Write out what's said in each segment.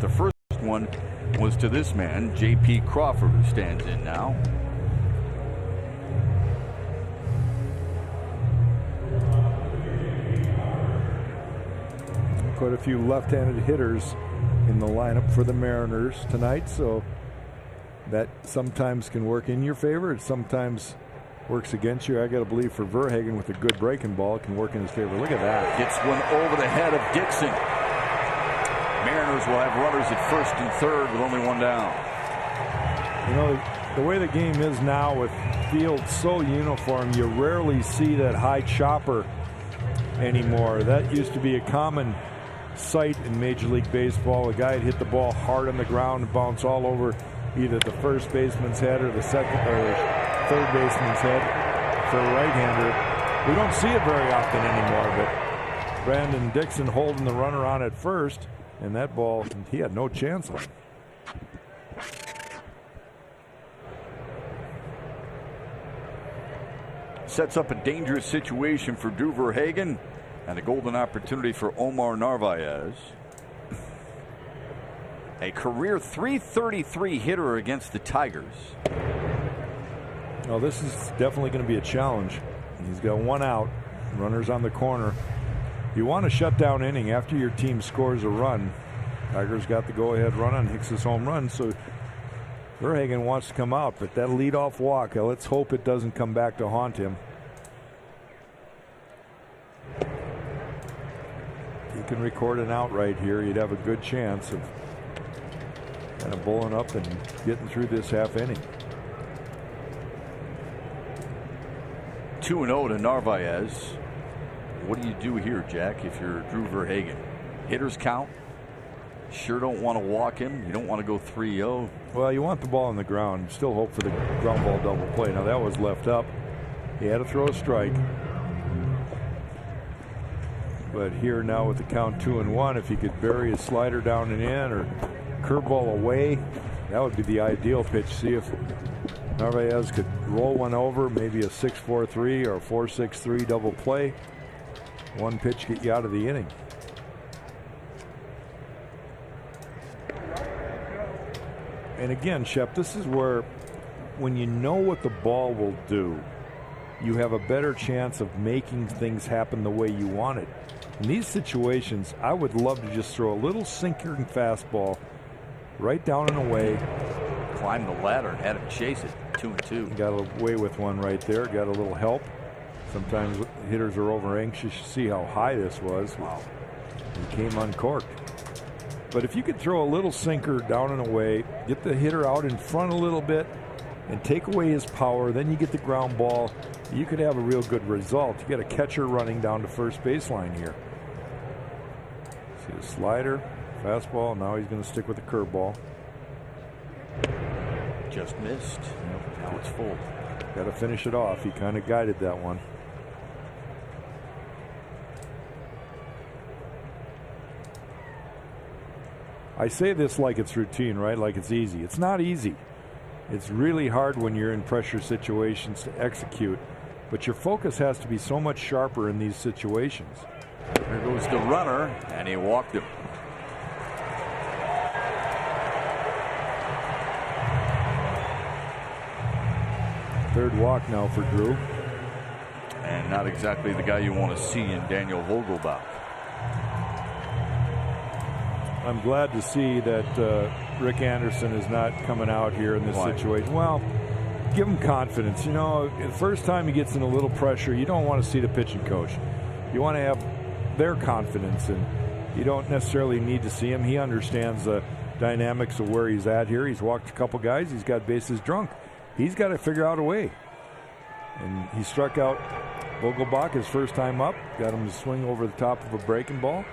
The first one was to this man, J.P. Crawford, who stands in now. Quite a few left-handed hitters in the lineup for the Mariners tonight, so that sometimes can work in your favor. It sometimes works against you. I got to believe for Verhagen, with a good breaking ball, it can work in his favor. Look at that. Gets one over the head of Dixon. Mariners will have runners at first and third with only one down. You know, the way the game is now with fields so uniform, you rarely see that high chopper anymore. That used to be a common sight in Major League Baseball. A guy would hit the ball hard on the ground and bounce all over either the first baseman's head or the second or third baseman's head for a right-hander. We don't see it very often anymore, but Brandon Dixon holding the runner on at first, and that ball, he had no chance on it. Sets up a dangerous situation for Drew Verhagen and a golden opportunity for Omar Narvaez. A career .333 hitter against the Tigers. Well, this is definitely going to be a challenge. He's got one out. Runners on the corner. You want a shutdown inning after your team scores a run. Tigers got the go-ahead run on Hicks's home run, so Verhagen wants to come out, but that leadoff walk, let's hope it doesn't come back to haunt him. If you can record an out right here, you'd have a good chance of kind of bowling up and getting through this half inning. 2-0 to Narvaez. What do you do here, Jack, if you're Drew Verhagen? Hitters count. Sure don't want to walk him. You don't want to go 3-0. Well, you want the ball on the ground. Still hope for the ground ball double play. Now, that was left up. He had to throw a strike. But here now with the count 2-1, if he could bury his slider down and in or curveball away, that would be the ideal pitch. See if Narvaez could roll one over, maybe a 6-4-3 or a 4-6-3 double play. One pitch get you out of the inning. And again, Shep, this is where when you know what the ball will do, you have a better chance of making things happen the way you want it. In these situations, I would love to just throw a little sinker and fastball right down and away. Climbed the ladder and had him chase it. 2-2. Got away with one right there. Got a little help. Sometimes hitters are over anxious to see how high this was. Wow. He came uncorked. But if you could throw a little sinker down and away, get the hitter out in front a little bit, and take away his power, then you get the ground ball, you could have a real good result. You got a catcher running down to first baseline here. See the slider, fastball. Now he's going to stick with the curveball. Just missed. Now it's full. Got to finish it off. He kind of guided that one. I say this like it's routine, right? Like it's easy. It's not easy. It's really hard when you're in pressure situations to execute, but your focus has to be so much sharper in these situations. There goes the runner, and he walked him. Third walk now for Drew. And not exactly the guy you want to see in Daniel Vogelbach. I'm glad to see that Rick Anderson is not coming out here in this situation. Well, give him confidence. You know, the first time he gets in a little pressure, you don't want to see the pitching coach. You want to have their confidence, and you don't necessarily need to see him. He understands the dynamics of where he's at here. He's walked a couple guys. He's got bases drunk. He's got to figure out a way. And he struck out Vogelbach his first time up. Got him to swing over the top of a breaking ball.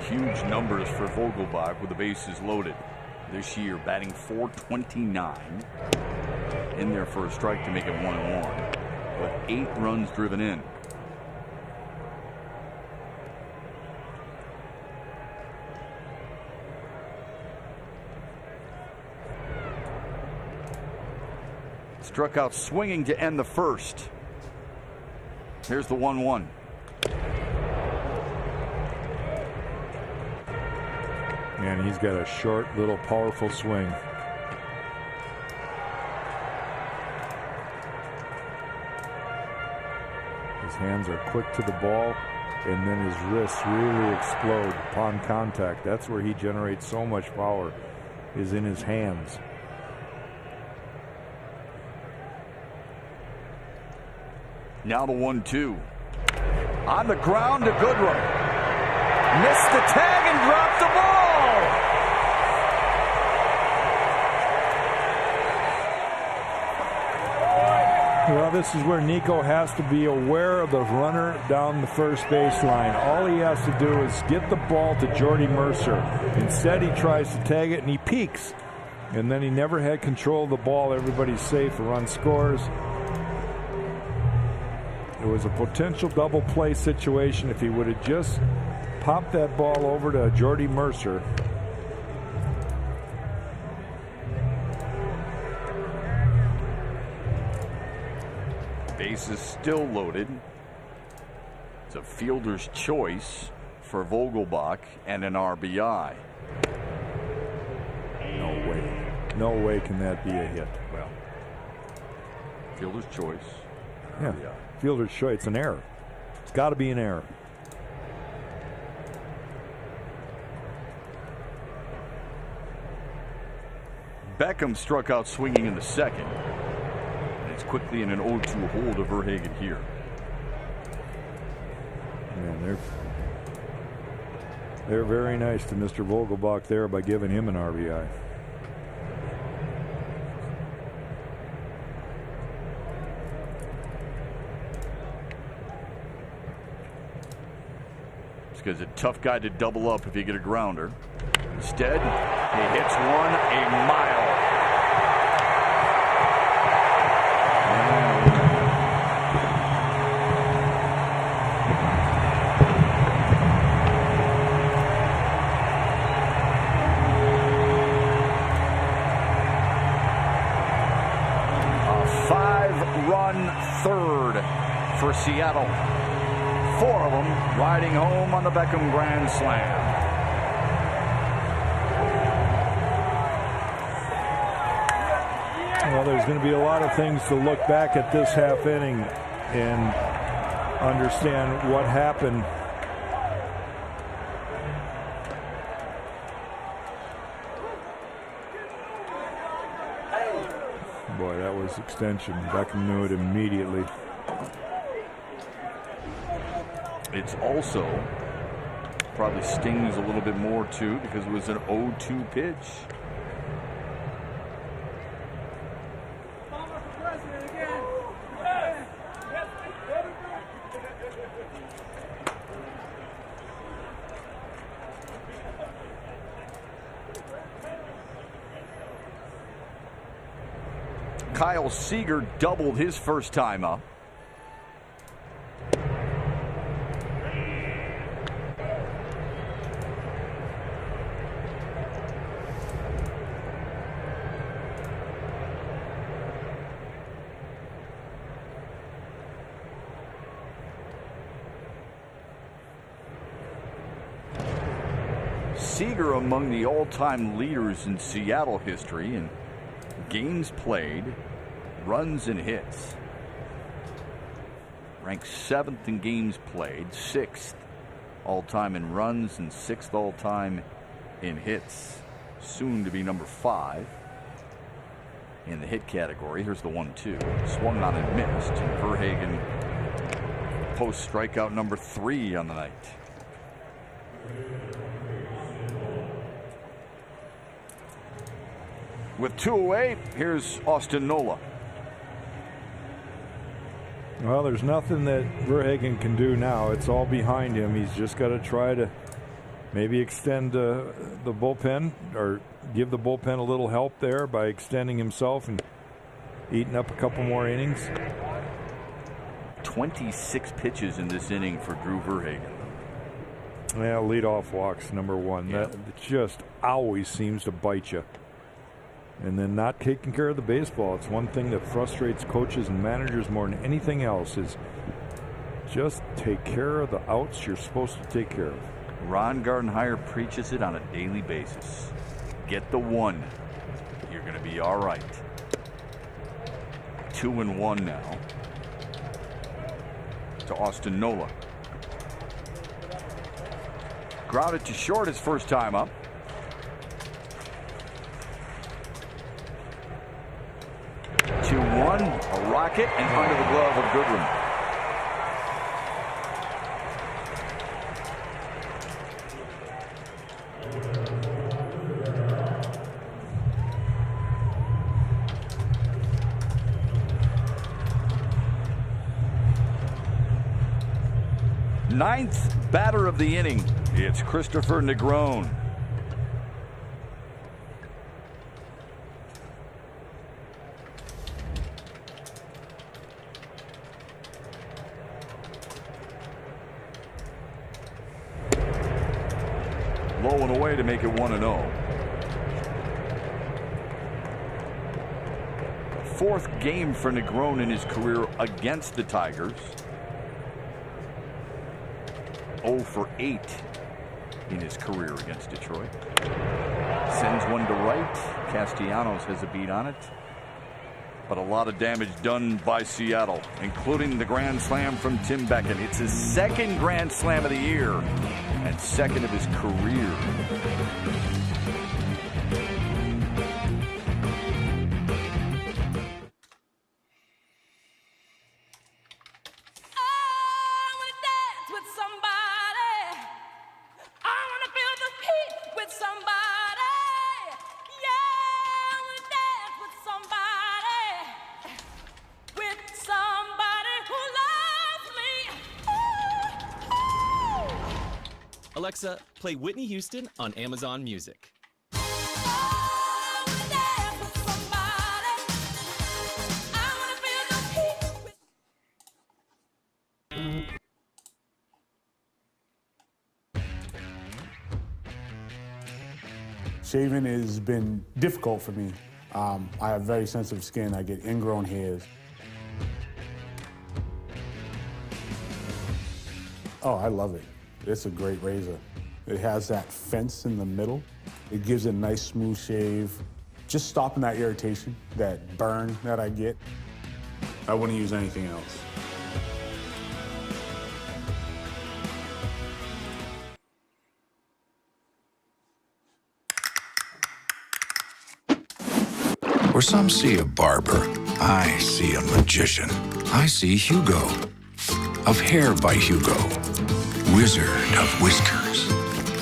Huge numbers for Vogelbach with the bases loaded. This year batting .429. In there for a strike to make it 1-1. With 8 runs driven in. Struck out swinging to end the first. Here's the 1-1. And he's got a short, little powerful swing. His hands are quick to the ball, and then his wrists really explode upon contact. That's where he generates so much power, is in his hands. Now the 1-2. On the ground to Goodrum. Missed the tag and dropped the ball. Well, this is where Nico has to be aware of the runner down the first base line. All he has to do is get the ball to Jordy Mercer. Instead, he tries to tag it, and he peeks. And then he never had control of the ball. Everybody's safe. A run scores. It was a potential double play situation if he would have just popped that ball over to Jordy Mercer. Base is still loaded. It's a fielder's choice for Vogelbach and an RBI. No way. No way can that be a hit. Well, fielder's choice. Yeah. Fielder's choice. It's an error. It's got to be an error. Beckham struck out swinging in the second. And it's quickly in an 0-2 hold of Verhagen here. Man, they're very nice to Mr. Vogelbach there by giving him an RBI. Because a tough guy to double up if you get a grounder. Instead, he hits one a mile. A 5-run third for Seattle. 4 of them riding home on the Beckham Grand Slam. Well, there's going to be a lot of things to look back at this half inning and understand what happened. Boy, that was extension. Beckham knew it immediately. It's also probably stings a little bit more too because it was an 0-2 pitch. Kyle Seager doubled his first time up. Seager among the all-time leaders in Seattle history in games played, runs and hits. Ranked 7th in games played, 6th all-time in runs, and 6th all-time in hits. Soon to be number 5 in the hit category. Here's the 1-2. Swung on and missed. And Verhagen post strikeout number 3 on the night. With 2 away, here's Austin Nola. Well, there's nothing that Verhagen can do now. It's all behind him. He's just got to try to maybe extend the bullpen or give the bullpen a little help there by extending himself and eating up a couple more innings. 26 pitches in this inning for Drew Verhagen. Yeah, leadoff walks, number 1. Yeah. That just always seems to bite you. and then not taking care of the baseball. It's one thing that frustrates coaches and managers more than anything else is just take care of the outs you're supposed to take care of. Ron Gardenhire preaches it on a daily basis. Get the one. You're going to be all right. 2-1 now to Austin Nola. Grounded to short his first time up. A rocket and under the glove of Goodrum. Ninth batter of the inning. It's Christopher Negron. Low and away to make it 1-0. Fourth game for Negron in his career against the Tigers. 0 for 8 in his career against Detroit. Sends one to right. Castellanos has a beat on it. But a lot of damage done by Seattle, including the grand slam from Tim Beckham. It's his second grand slam of the year and second of his career. Alexa, play Whitney Houston on Amazon Music. Shaving has been difficult for me. I have very sensitive skin. I get ingrown hairs. Oh, I love it. It's a great razor. It has that fence in the middle. It gives it a nice smooth shave. Just stopping that irritation, that burn that I get. I wouldn't use anything else. Where some see a barber, I see a magician. I see Hugo, of Hair by Hugo. Wizard of whiskers,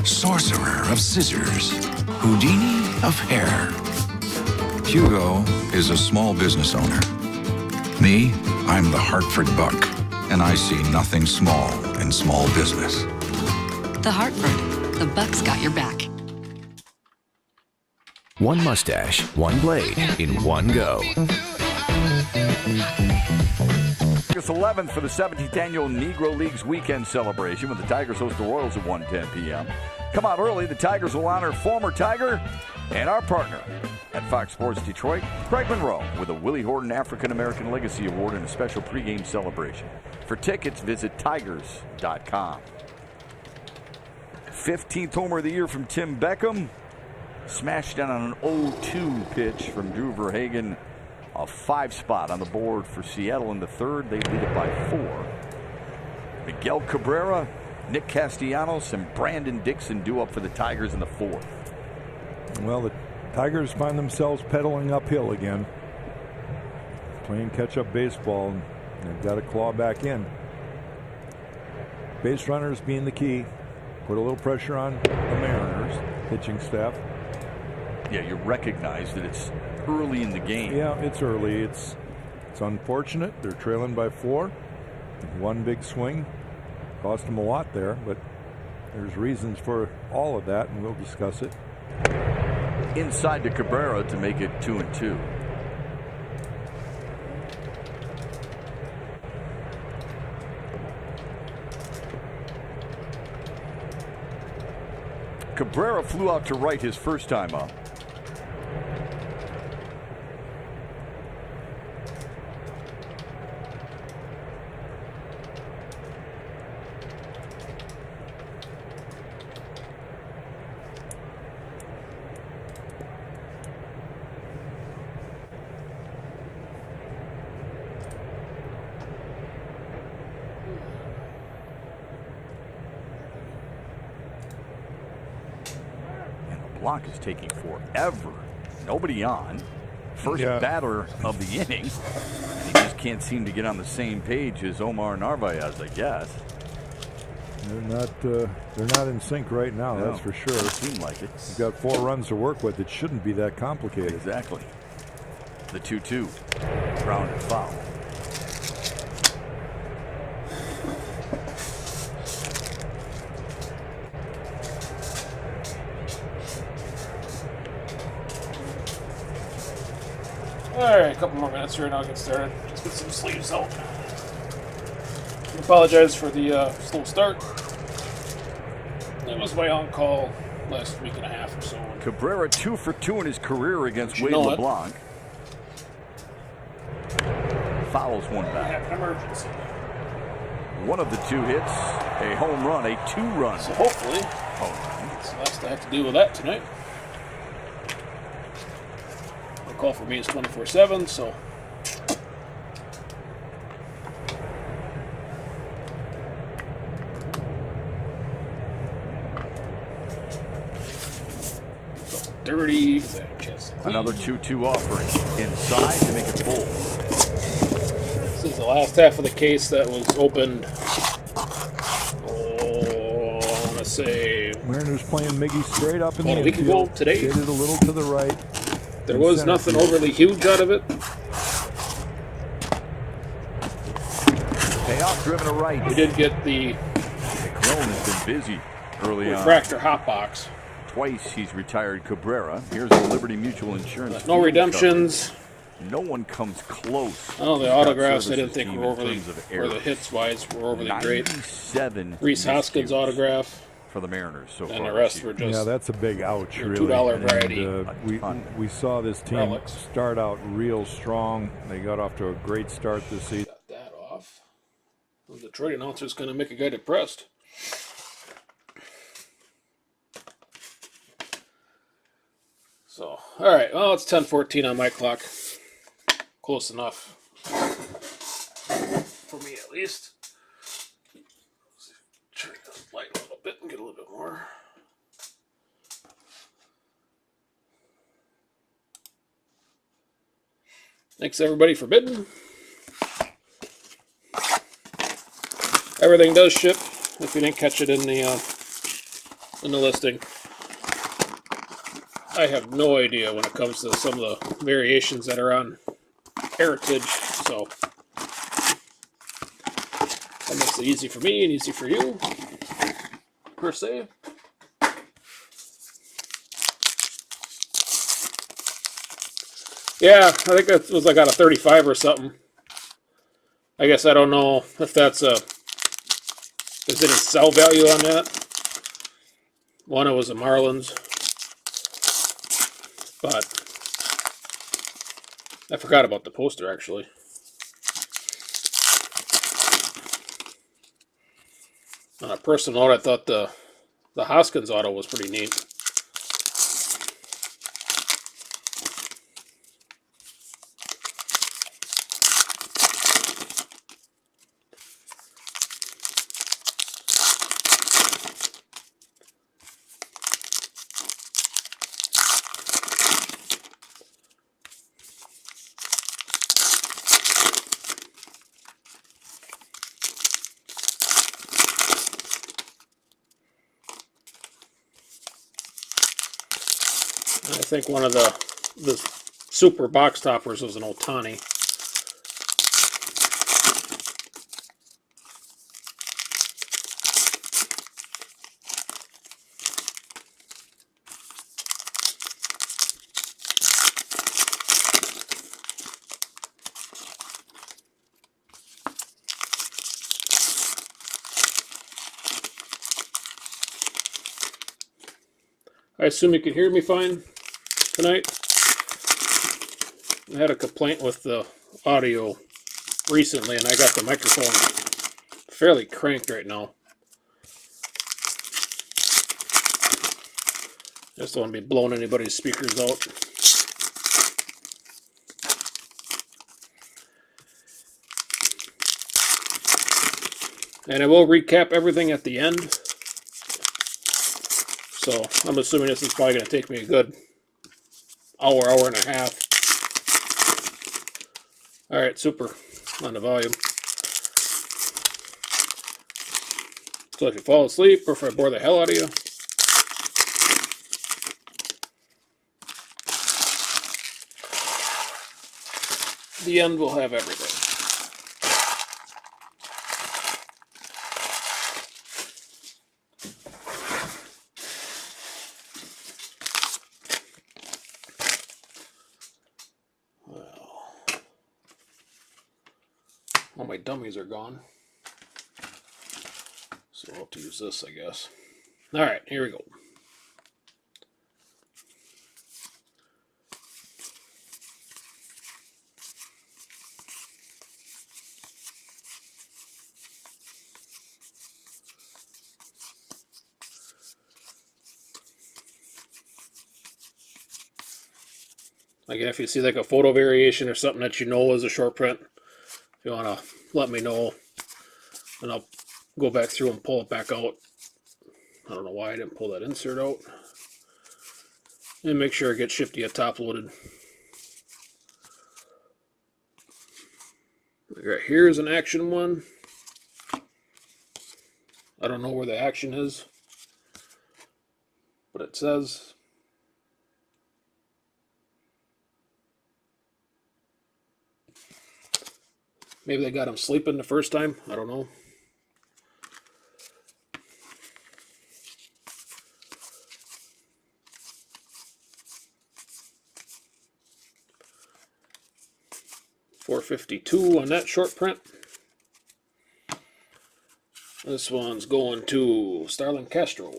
sorcerer of scissors, Houdini of hair. Hugo is a small business owner. Me, I'm the Hartford Buck, and I see nothing small in small business. The Hartford, the Buck's got your back. One mustache, one blade, in one go. August 11th for the 17th annual Negro Leagues weekend celebration when the Tigers host the Royals at 1:10 p.m. Come out early. The Tigers will honor former Tiger and our partner at Fox Sports Detroit, Craig Monroe, with a Willie Horton African American Legacy Award and a special pregame celebration. For tickets, visit Tigers.com. 15th homer of the year from Tim Beckham. Smashed down on an 0-2 pitch from Drew Verhagen. A 5 spot on the board for Seattle in the third. They lead it by 4. Miguel Cabrera, Nick Castellanos, and Brandon Dixon due up for the Tigers in the fourth. Well, the Tigers find themselves pedaling uphill again. Playing catch-up baseball, and they've got to claw back in. Base runners being the key. Put a little pressure on the Mariners pitching staff. Yeah, you recognize that it's early in the game. Yeah, it's early. It's unfortunate. They're trailing by 4. One big swing cost them a lot there, but there's reasons for all of that, and we'll discuss it. Inside to Cabrera to make it 2-2. Cabrera flew out to right his first time up. LeBlanc is taking forever. Nobody on. First batter of the inning. And he just can't seem to get on the same page as Omar Narvaez, I guess. They're not in sync right now, No, that's for sure. It seemed like it. You've got 4 runs to work with. It shouldn't be that complicated. Exactly. The 2-2. Grounded foul. Alright, a couple more minutes here and I'll get started. Let's get some sleeves out. I apologize for the slow start. It was my on-call last week and a half or so. Cabrera 2 for 2 in his career against Wade know LeBlanc. Fouls one I back. have an emergency. One of the 2 hits, a home run, a 2-run. So hopefully, that's the last I have to deal with that tonight. The call for me is 24/7, so. Dirty. Another 2-2 offering. Inside to make it full. This is the last half of the case that was opened. Oh, I want to say Mariners playing Miggy straight up in the a week infield. ago today. Did it a little to the right. There was nothing overly huge out of it. Payoff driven to right. We did get the McClone has been busy early on. refractor hot box. Twice he's retired Cabrera. Here's the Liberty Mutual Insurance. No redemptions. coverage. No one comes close. Oh, the to autographs Scott I didn't think Service's were team in overly, terms of or the errors. hits wise were overly great. 97 Reese Hoskins miscues autograph, for the Mariners so far. and the rest this were year. just Yeah, that's a big ouch, your really. $2 And, variety. we saw this team Relics. start out real strong. They got off to a great start this season. got that off. The Detroit announcer's going to make a guy depressed. So, all right. Well, it's 10:14 on my clock. Close enough for me, at least. Turn this light a little bit and get a little bit more. Thanks everybody for bidding. Everything does ship if you didn't catch it in the listing. I have no idea when it comes to some of the variations that are on Heritage, so that makes it easy for me and easy for you, per se. Yeah, I think that was like out of 35 or something. I guess I don't know if that's is any sell value on that. One, it was a Marlins. But I forgot about the poster, actually. On a personal note, I thought the Hoskins auto was pretty neat. I think one of the super box toppers was an Ohtani. I assume you can hear me fine tonight. I had a complaint with the audio recently, and I got the microphone fairly cranked right now. Just don't want to be blowing anybody's speakers out. And I will recap everything at the end. So I'm assuming this is probably going to take me a good hour and a half. Alright, super. On the volume. So if you fall asleep or if I bore the hell out of you, the end will have everything. Well, all my dummies are gone. So I'll have to use this, I guess. Alright, here we go. Again, if you see like a photo variation or something that you know is a short print, if you want to let me know, and I'll go back through and pull it back out. I don't know why I didn't pull that insert out. And make sure it gets shipped to you top loaded. Right here is an action one. I don't know where the action is, but it says maybe they got him sleeping the first time. I don't know. $4.52 on that short print. This one's going to Starlin Castro.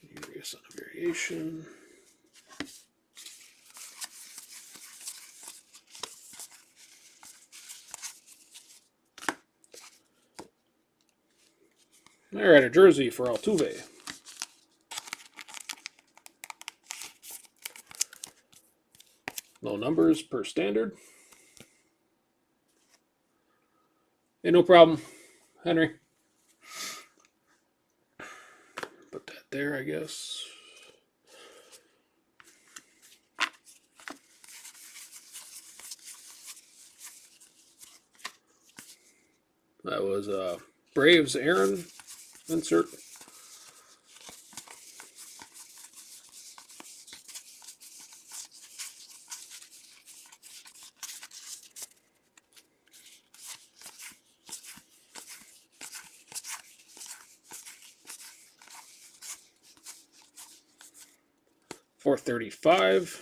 Urias on a variation. Alright, a jersey for Altuve. No numbers per standard. Hey, no problem, Henry. Put that there, I guess. That was Braves Aaron insert. $4.35.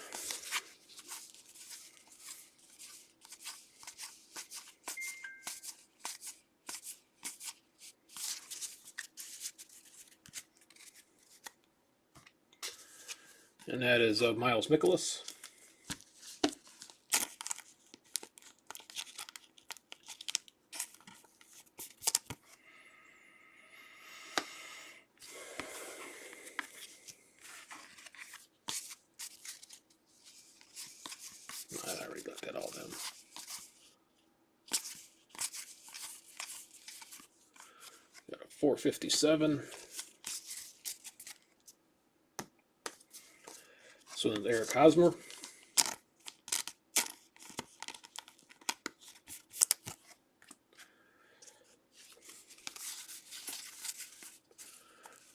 And that is Miles Mikolas. I already got that all done. Got a $4.57. So there's Eric Hosmer.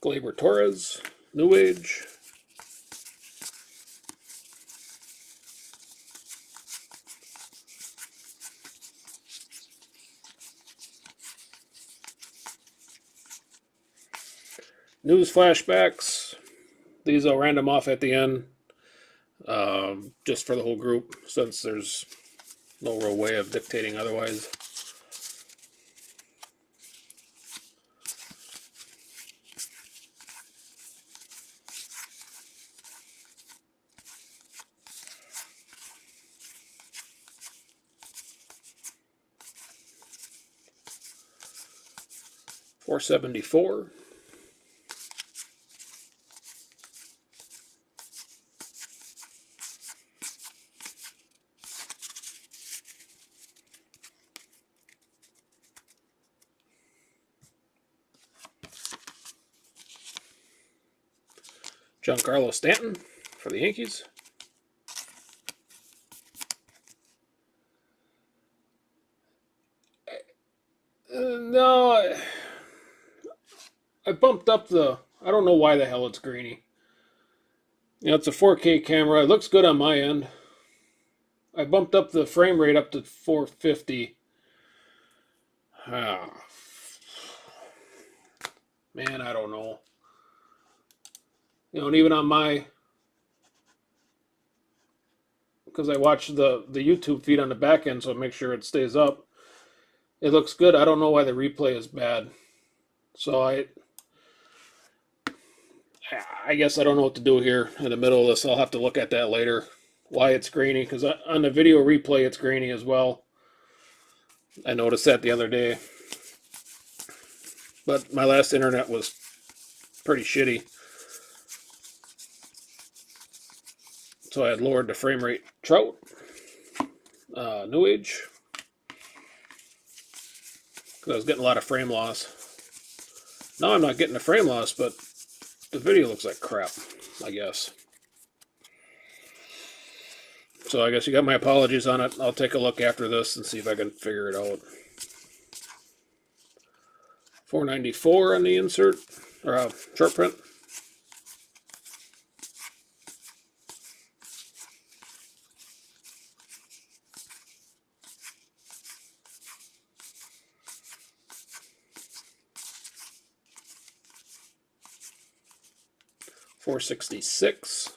Gleyber Torres, New Age. News flashbacks. These I'll random off at the end, just for the whole group, since there's no real way of dictating otherwise. $4.74. Giancarlo Stanton for the Yankees. No, I bumped up the... I don't know why the hell it's grainy. You know, it's a 4K camera. It looks good on my end. I bumped up the frame rate up to 450. Man, I don't know. You know, and even on my... Because I watch the YouTube feed on the back end, so I make sure it stays up. It looks good. I don't know why the replay is bad. So I guess I don't know what to do here in the middle of this. I'll have to look at that later. Why it's grainy, because on the video replay it's grainy as well. I noticed that the other day. But my last internet was pretty shitty. So I had lowered the frame rate. Trout. New Age. Because I was getting a lot of frame loss. Now I'm not getting the frame loss, but the video looks like crap, I guess. So I guess you got my apologies on it. I'll take a look after this and see if I can figure it out. 494 on the insert, or short print. $466.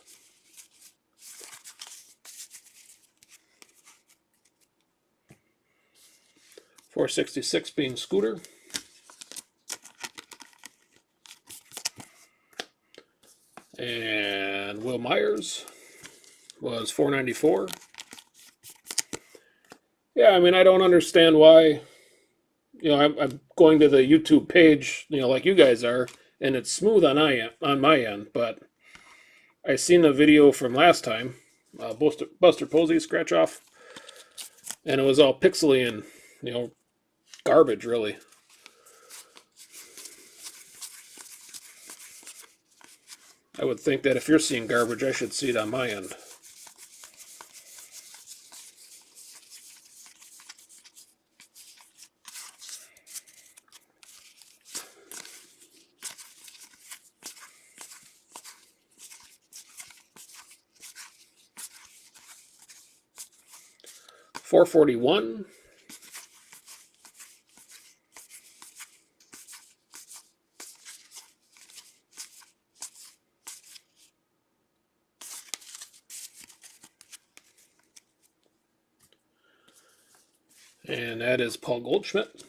$466 being Scooter. And Will Myers was $494. Yeah, I mean, I don't understand why. You know, I'm going to the YouTube page, you know, like you guys are, and it's smooth on my end, but I seen the video from last time, Buster Posey scratch off, and it was all pixely and, you know, garbage, really. I would think that if you're seeing garbage, I should see it on my end. $441. And that is Paul Goldschmidt.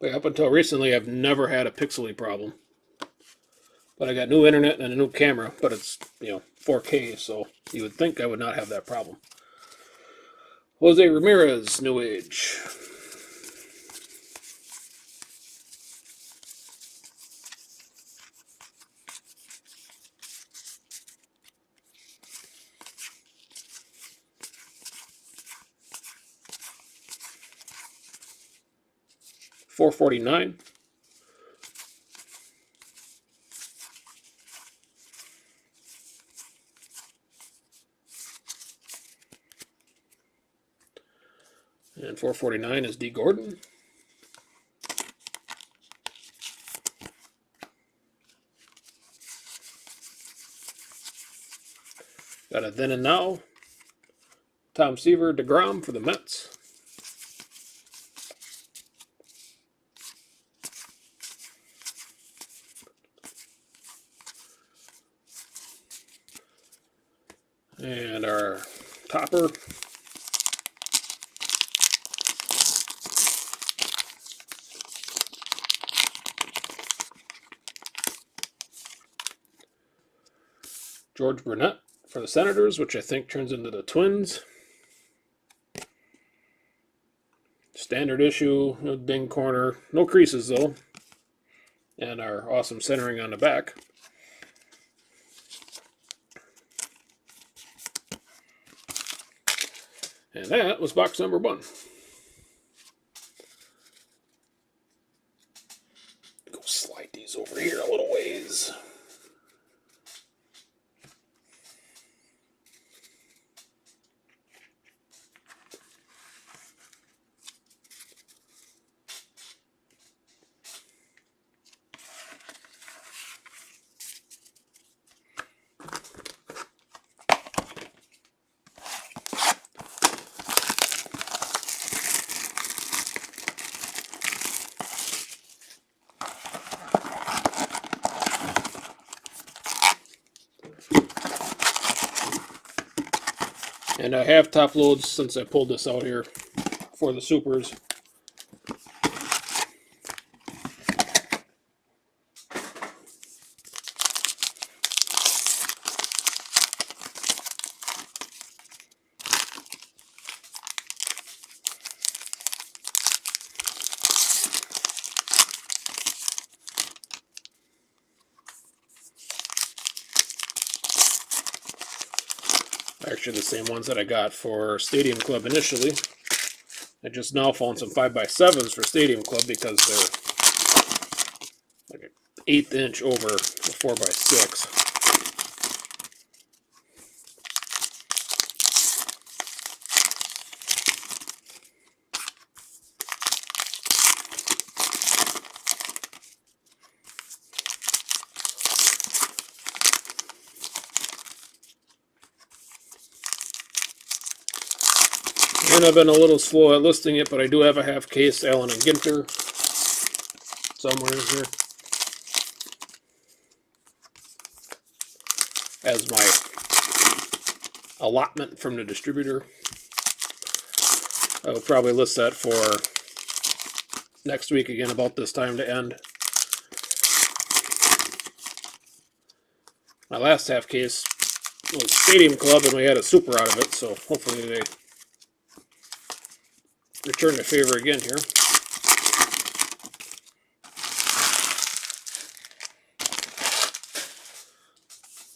But up until recently, I've never had a pixely problem. But I got new internet and a new camera, but it's, you know, 4K, so you would think I would not have that problem. Jose Ramirez, New Age. $449. And $449 is D. Gordon. Got a then and now. Tom Seaver, DeGrom for the Mets. And our topper. George Burnett for the Senators, which I think turns into the Twins. Standard issue, no ding corner, no creases though. And our awesome centering on the back. And that was box number 1. slide these over here a little ways. And I have top loads since I pulled this out here for the supers. Actually the same ones that I got for Stadium Club initially. I just now found some 5x7s for Stadium Club because they're like an 1/8 inch over the 4x6. And I've been a little slow at listing it, but I do have a half case Allen and Ginter somewhere in here as my allotment from the distributor. I will probably list that for next week again about this time to end. My last half case was Stadium Club and we had a super out of it, so hopefully they return the favor again here.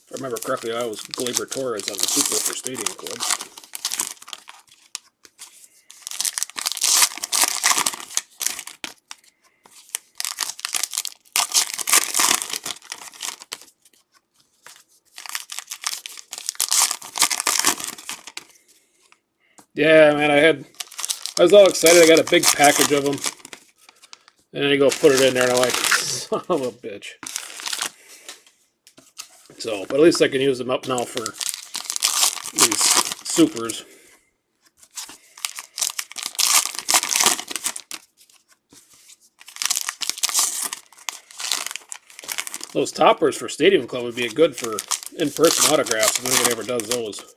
If I remember correctly, I was Gleyber Torres on the super for Stadium Club. Yeah, man, I was all excited. I got a big package of them. And then you go put it in there and I'm like, son of a bitch. So, but at least I can use them up now for these supers. Those toppers for Stadium Club would be good for in-person autographs if anybody ever does those.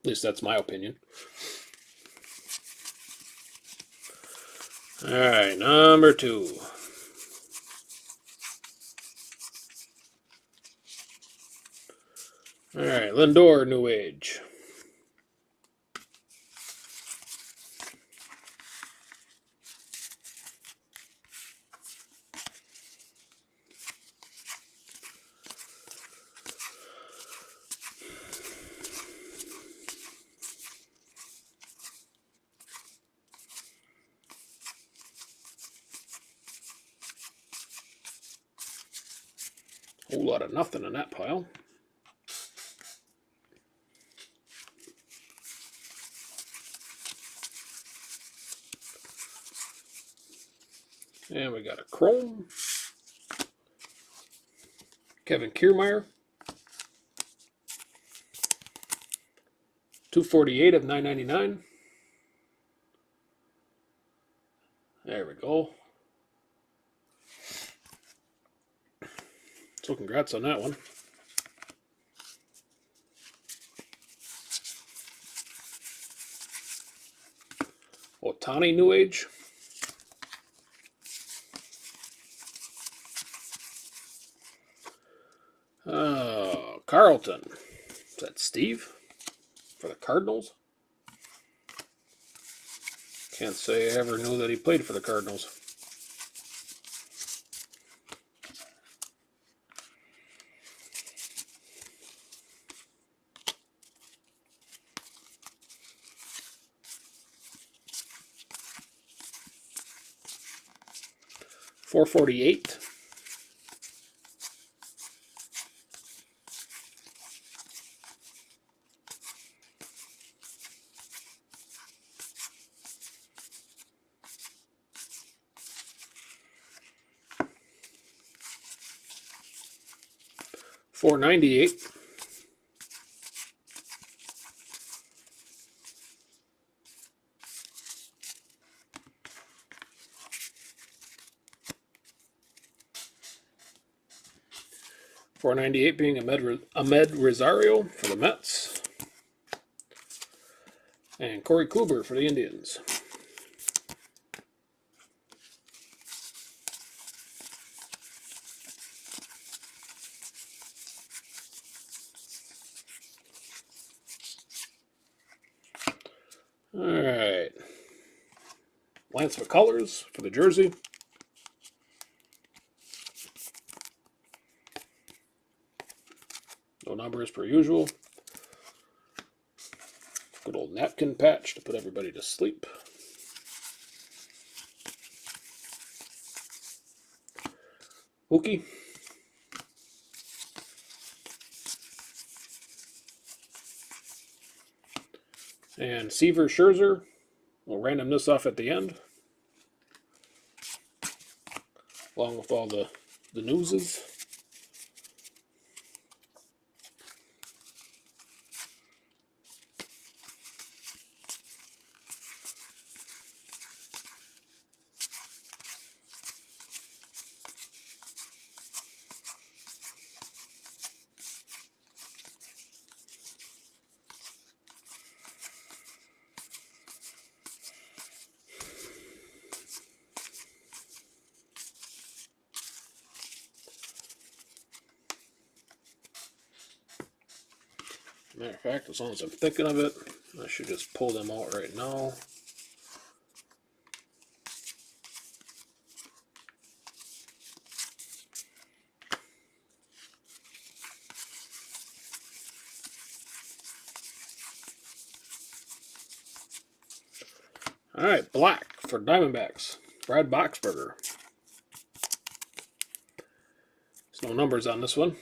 At least that's my opinion. Alright, number 2. Alright, Lindor, New Age. Whole lot of nothing in that pile. And we got a Chrome. Kevin Kiermaier. 248 of 999. There we go. So congrats on that one. Ohtani New Age. Carlton. Is that Steve? For the Cardinals? Can't say I ever knew that he played for the Cardinals. 448. $4.98. $4.98 being Ahmed Rosario for the Mets. And Corey Kluber for the Indians. All right. Lance McCullers for the jersey. No numbers per usual. Good old napkin patch to put everybody to sleep. Mookie. And Seaver Scherzer. We'll random this off at the end. Along with all the newses. Matter of fact, as long as I'm thinking of it, I should just pull them out right now. All right, black for Diamondbacks, Brad Boxberger. There's no numbers on this one.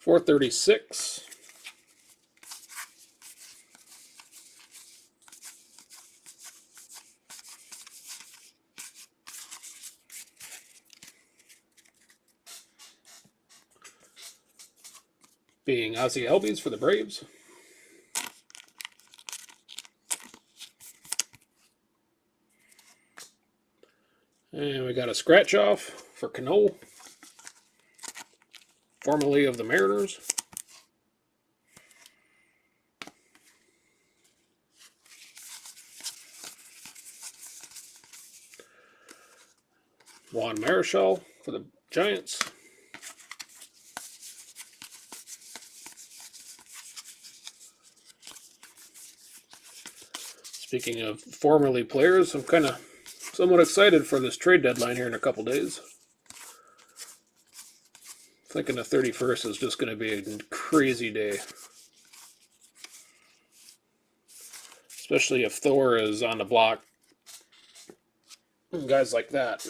$4.36. Being Ozzie Albies for the Braves. And we got a scratch off for Cano, formerly of the Mariners. Juan Marichal for the Giants. Speaking of formerly players, I'm kind of somewhat excited for this trade deadline here in a couple days. Thinking the 31st is just going to be a crazy day. Especially if Thor is on the block. Guys like that.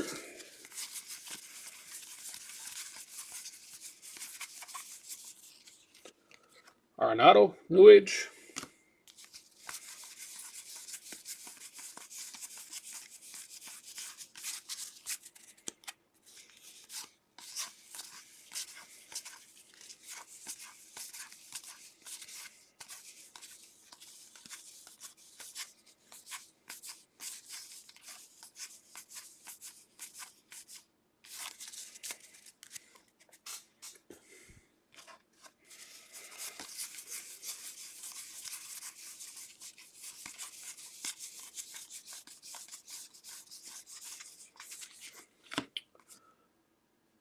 Arenado, New Age.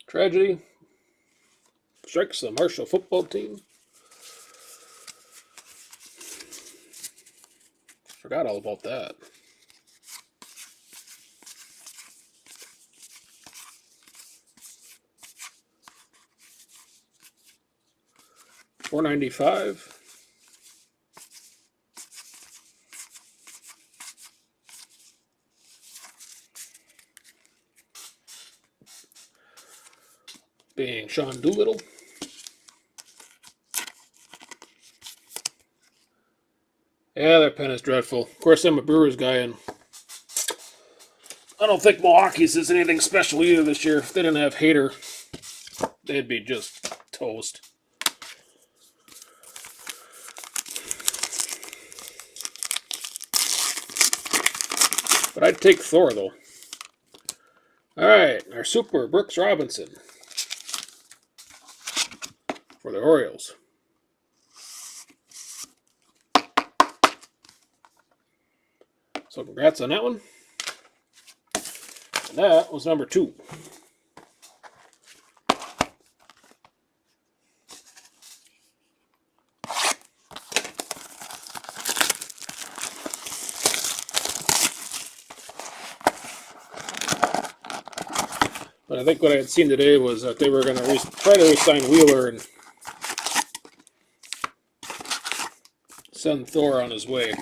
Tragedy strikes the Marshall football team. Forgot all about that. $4.95. Being Sean Doolittle. Yeah, that pen is dreadful. Of course, I'm a Brewers guy, and I don't think Milwaukee's is anything special either this year. If they didn't have Hader, they'd be just toast. But I'd take Thor, though. All right, our super Brooks Robinson for the Orioles. So congrats on that one. And that was number 2. But I think what I had seen today was that they were going to try to re-sign Wheeler and send Thor on his way.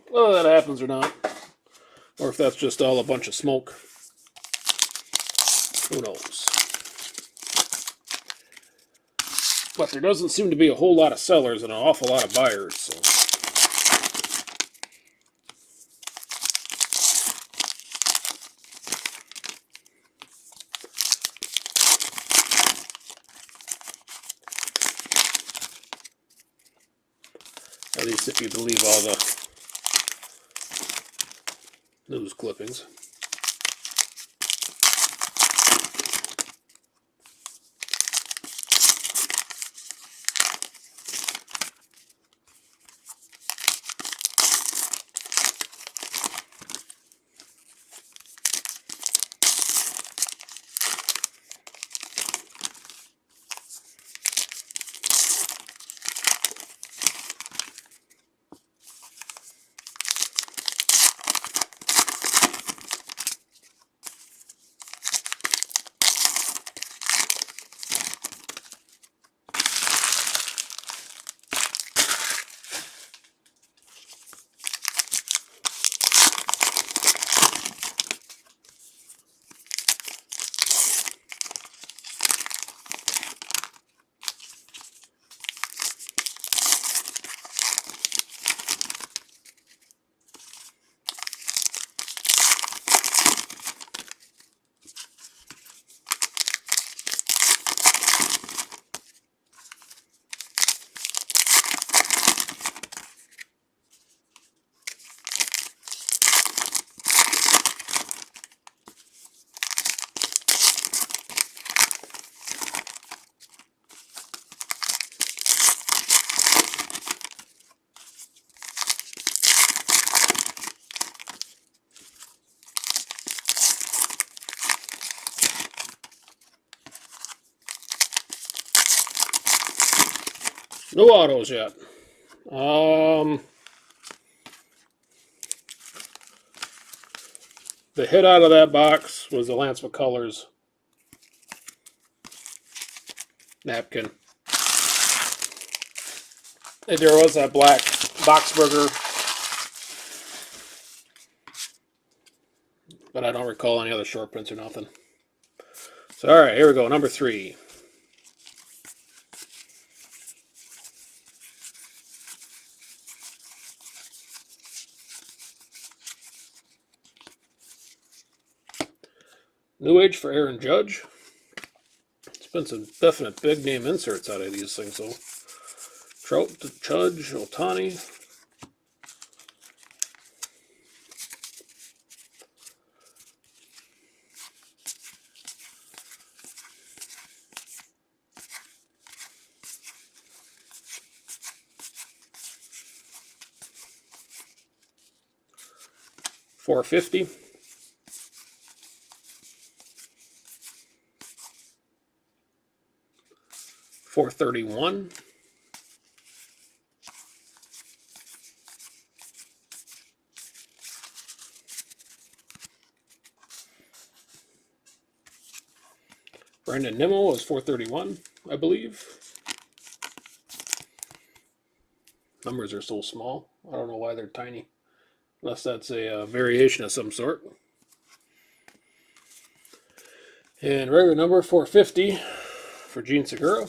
Whether that happens or not, or if that's just all a bunch of smoke, who knows. But there doesn't seem to be a whole lot of sellers and an awful lot of buyers, so. At least if you believe all the news clippings. No autos yet. The hit out of that box was the Lance McCullers napkin. And there was that black Boxberger, but I don't recall any other short prints or nothing. So, all right, here we go. Number 3. New Age for Aaron Judge. It's been some definite big name inserts out of these things, though. Trout, Judge, Ohtani. $4.50. $4.31. Brandon Nimmo was $4.31, I believe. Numbers are so small. I don't know why they're tiny. Unless that's a variation of some sort. And regular number 450 for Gene Segura.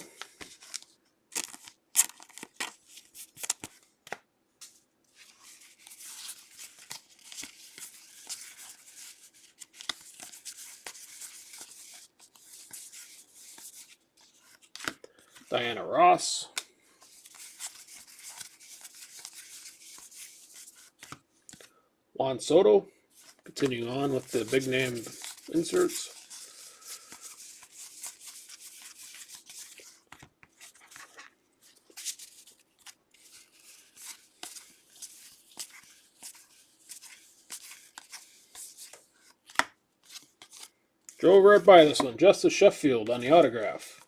Diana Ross. Juan Soto. Continuing on with the big name inserts. Drove right by this one. Justice Sheffield on the autograph.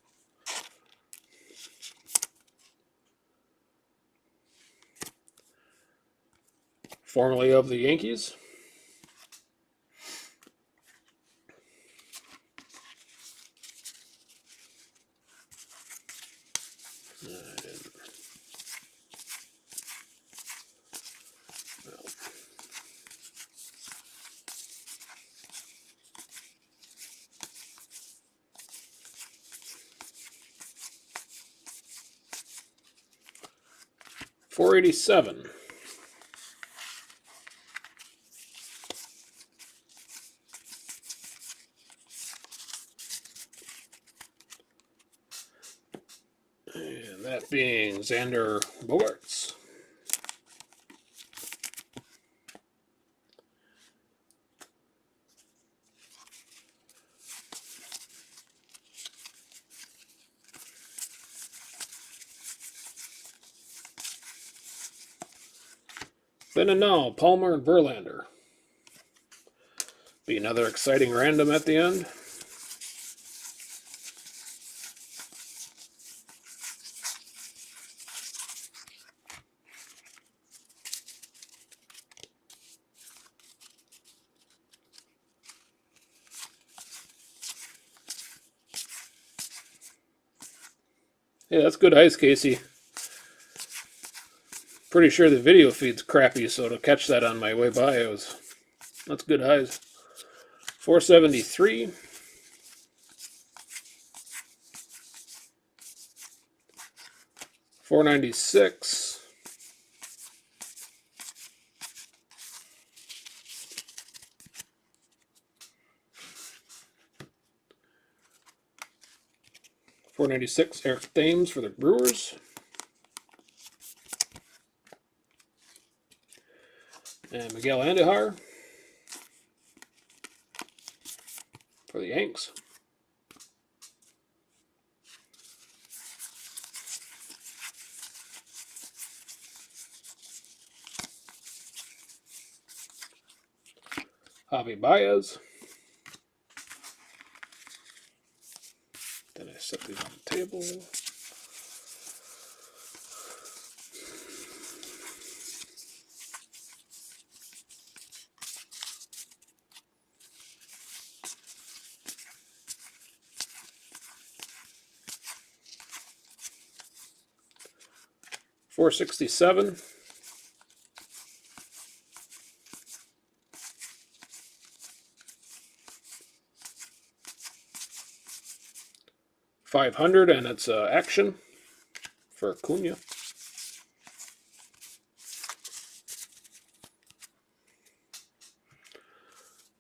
Formerly of the Yankees. $487. And that being Xander Bogaerts. Then and now, Palmer and Verlander. Be another exciting random at the end. Yeah, that's good ice, Casey. Pretty sure the video feed's crappy, so to catch that on my way by, that's good highs. 473. $496. $496. Eric Thames for the Brewers. And Miguel Andujar for the Yanks. Javi Baez. Then I set these on the table. $467. $500, and it's action for Acuna.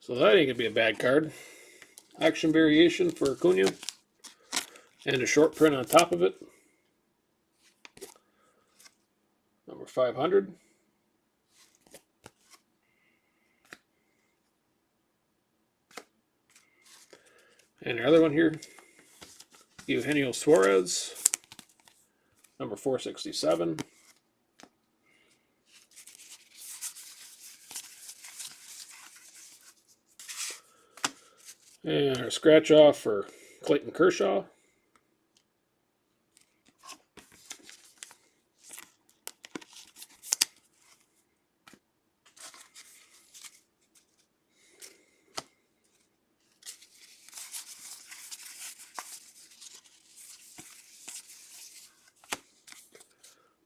So that ain't gonna be a bad card. Action variation for Acuna, and a short print on top of it. Number 500. And the other one here, Eugenio Suarez, number 467. And our scratch off for Clayton Kershaw.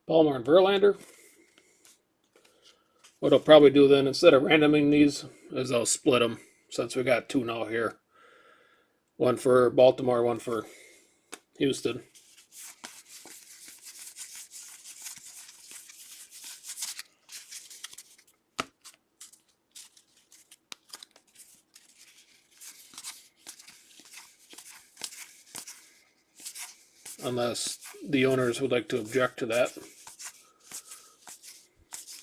Palmer and Verlander. What I'll probably do then, instead of randoming these, is I'll split them, since we got 2 now here. One for Baltimore, one for Houston. Unless the owners would like to object to that.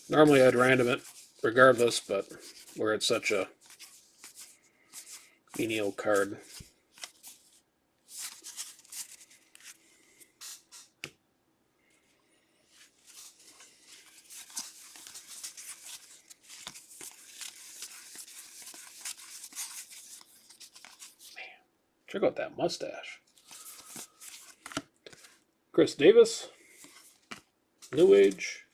Normally I'd random it regardless, but where it's such a menial card. Man, check out that mustache. Chris Davis, New Age.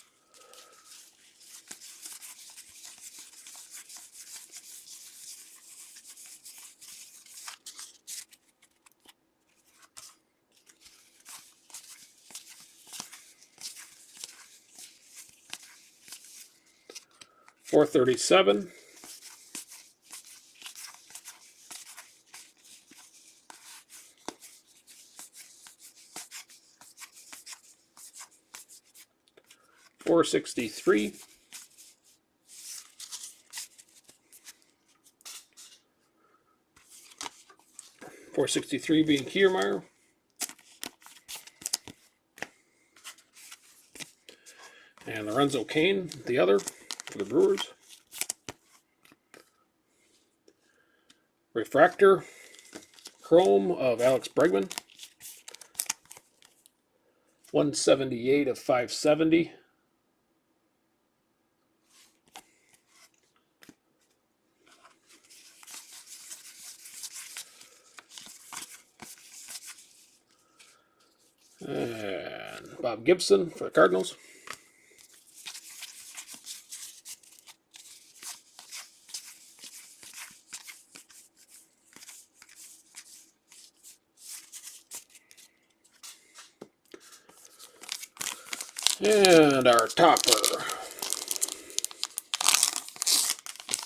.437. .463. .463 being Kiermaier. And Lorenzo Cain, the other, for the Brewers. Refractor Chrome of Alex Bregman. 178 of 570. And Bob Gibson for the Cardinals. And our topper.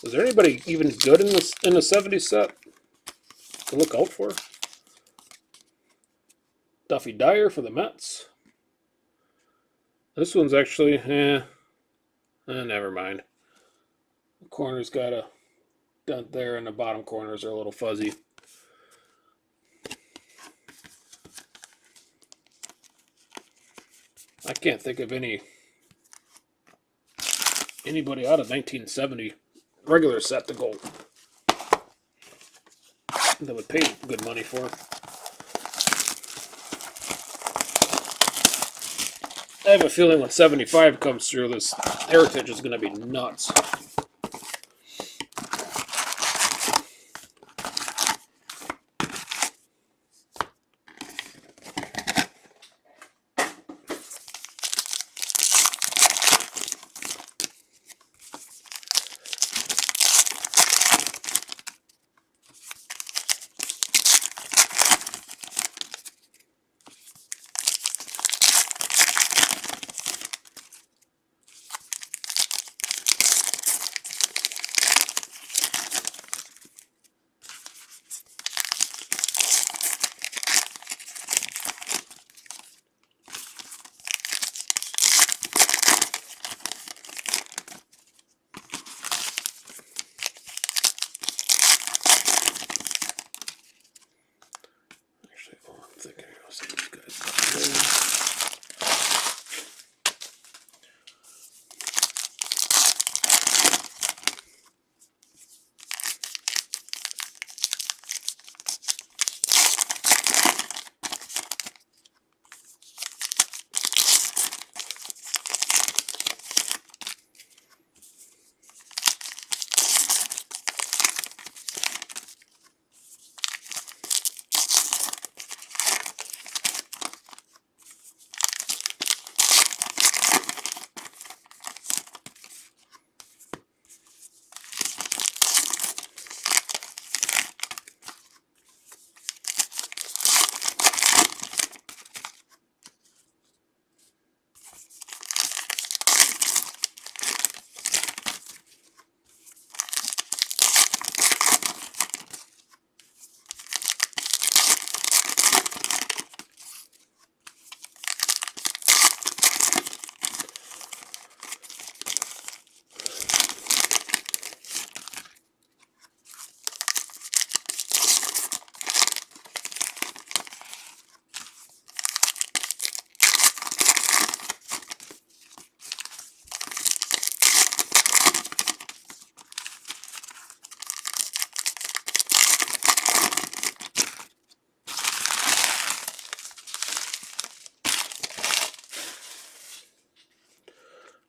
Is there anybody even good in the 70 set to look out for? Duffy Dyer for the Mets. This one's actually, never mind. The corner's got a dent there, and the bottom corners are a little fuzzy. I can't think of anybody out of 1970 regular set to go that would pay good money for. I have a feeling when 75 comes through, this Heritage is going to be nuts.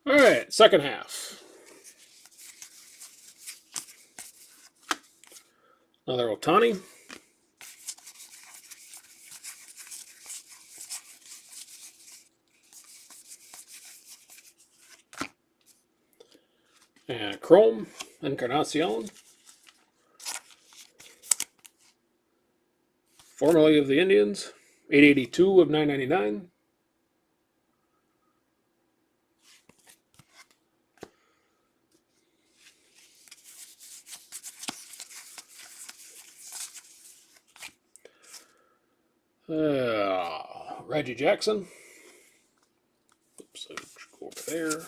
All right, second half. Another Ohtani. And Chrome, Encarnacion. Formerly of the Indians, 882 of 999. Reggie Jackson. Oops, I should go over there.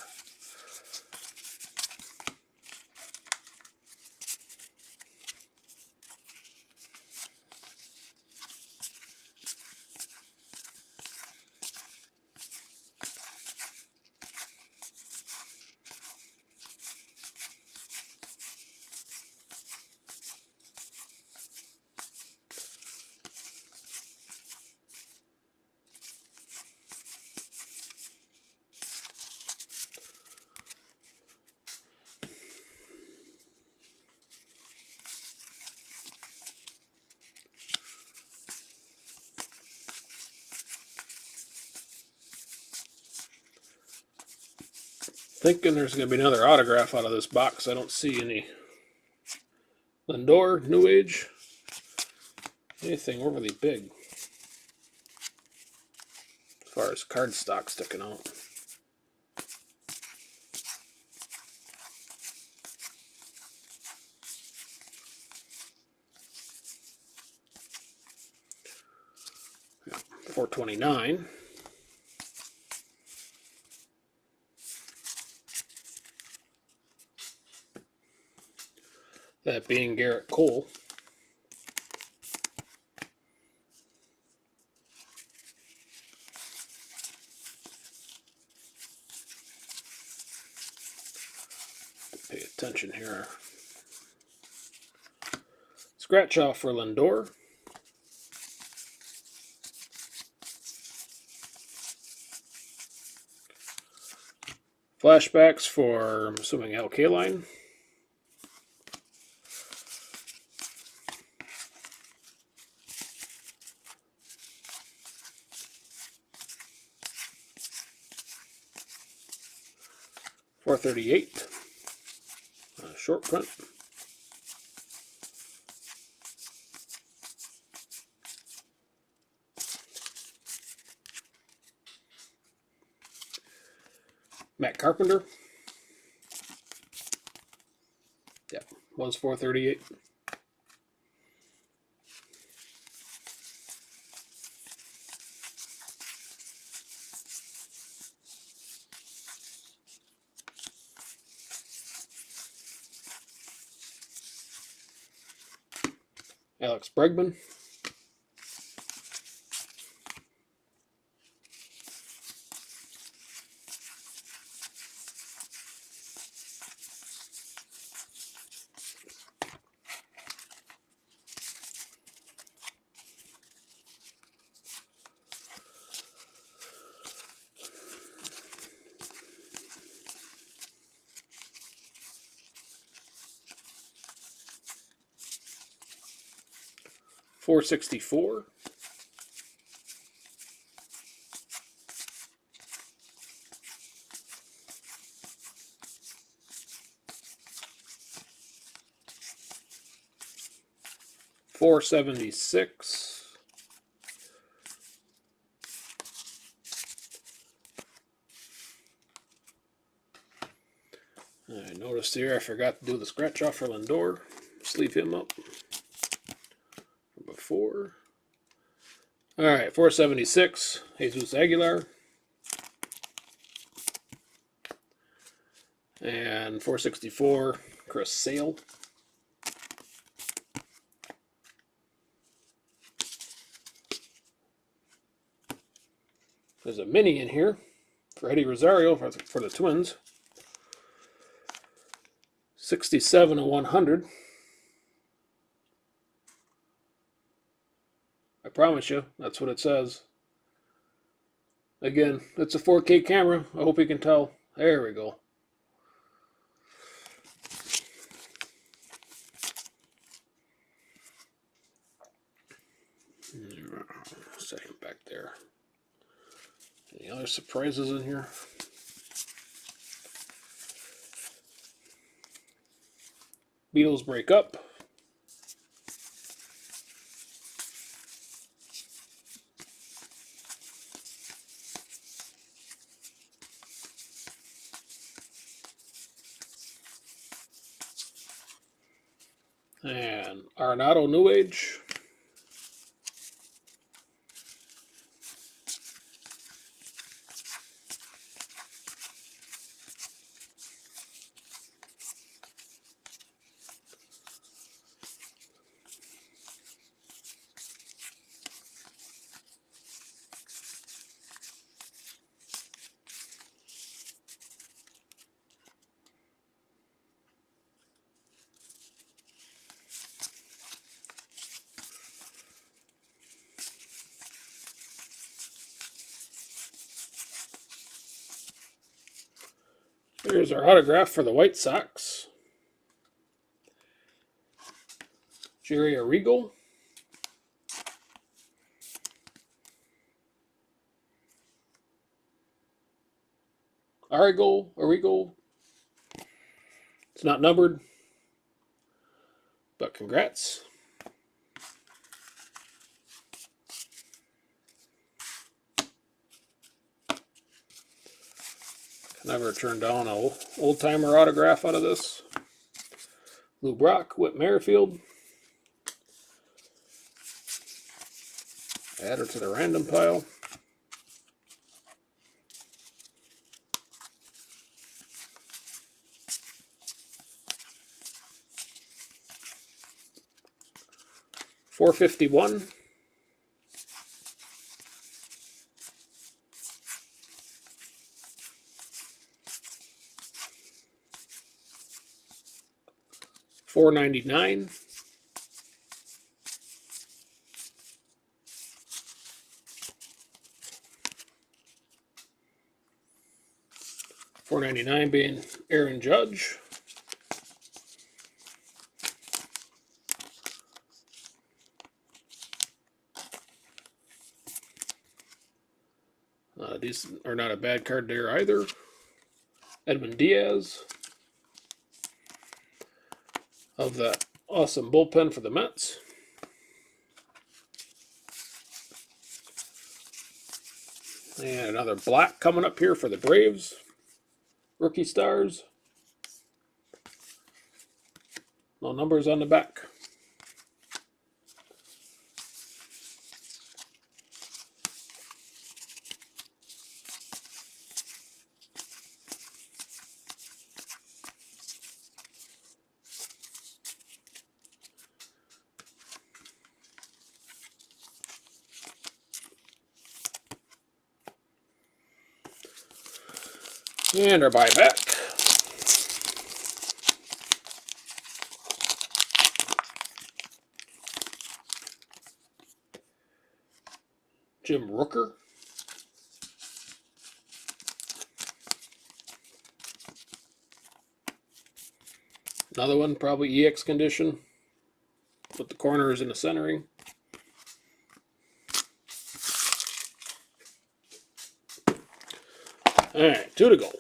Thinking there's going to be another autograph out of this box. I don't see any. Lindor, New Age. Anything overly big. As far as card stock sticking out. Yeah, 429. That being Garrett Cole. Pay attention here. Scratch off for Lindor. Flashbacks for, I'm assuming, Al Kaline. .438, short print. Matt Carpenter. Yeah, was .438. Alex Bregman. .464. .476. I noticed here I forgot to do the scratch off for Lindor. Sleeve him up. Number 4. All right, .476. Jesus Aguilar. And .464. Chris Sale. There's a mini in here for Eddie Rosario for the Twins. 67 of 100. I promise you, that's what it says. Again, it's a 4K camera. I hope you can tell. There we go. Second back there. Any other surprises in here? Beatles break up. And Arenado New Age. Here's our autograph for the White Sox. Jerry Arrigo. Arrigo. It's not numbered, but congrats. Never turned down an old-timer autograph out of this. Lou Brock, Whit Merrifield. Add her to the random pile. .451. $4.99. $4.99 being Aaron Judge. These are not a bad card there either. Edwin Diaz. Of that awesome bullpen for the Mets. And another black coming up here for the Braves. Rookie stars. No numbers on the back. And our buyback. Jim Rooker. Another one, probably EX condition. With the corners in the centering. Alright, 2 to go.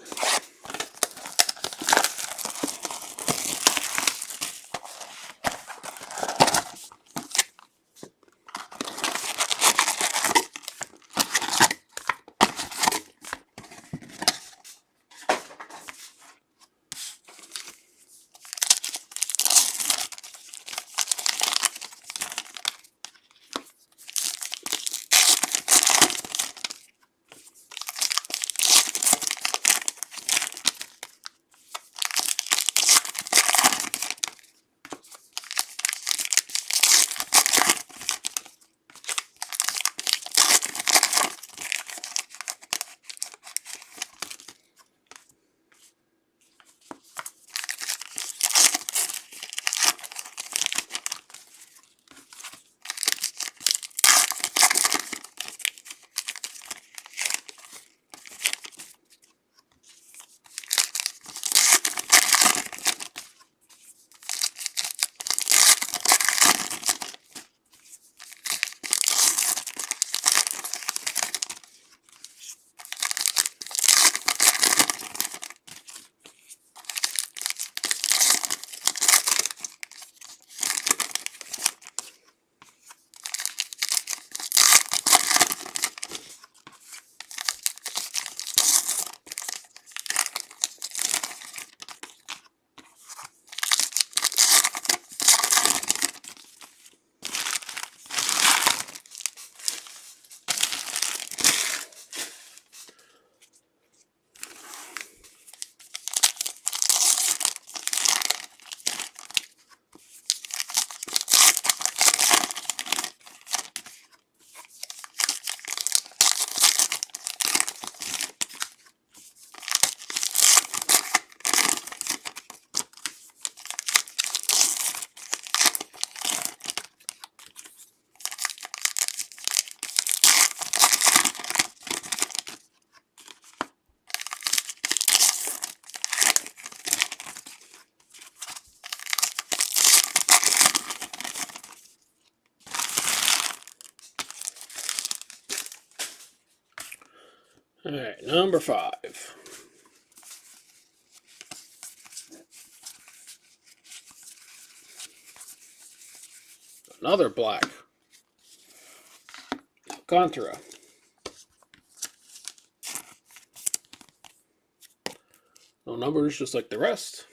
All right, number 5. Another black. Alcantara. No numbers, just like the rest.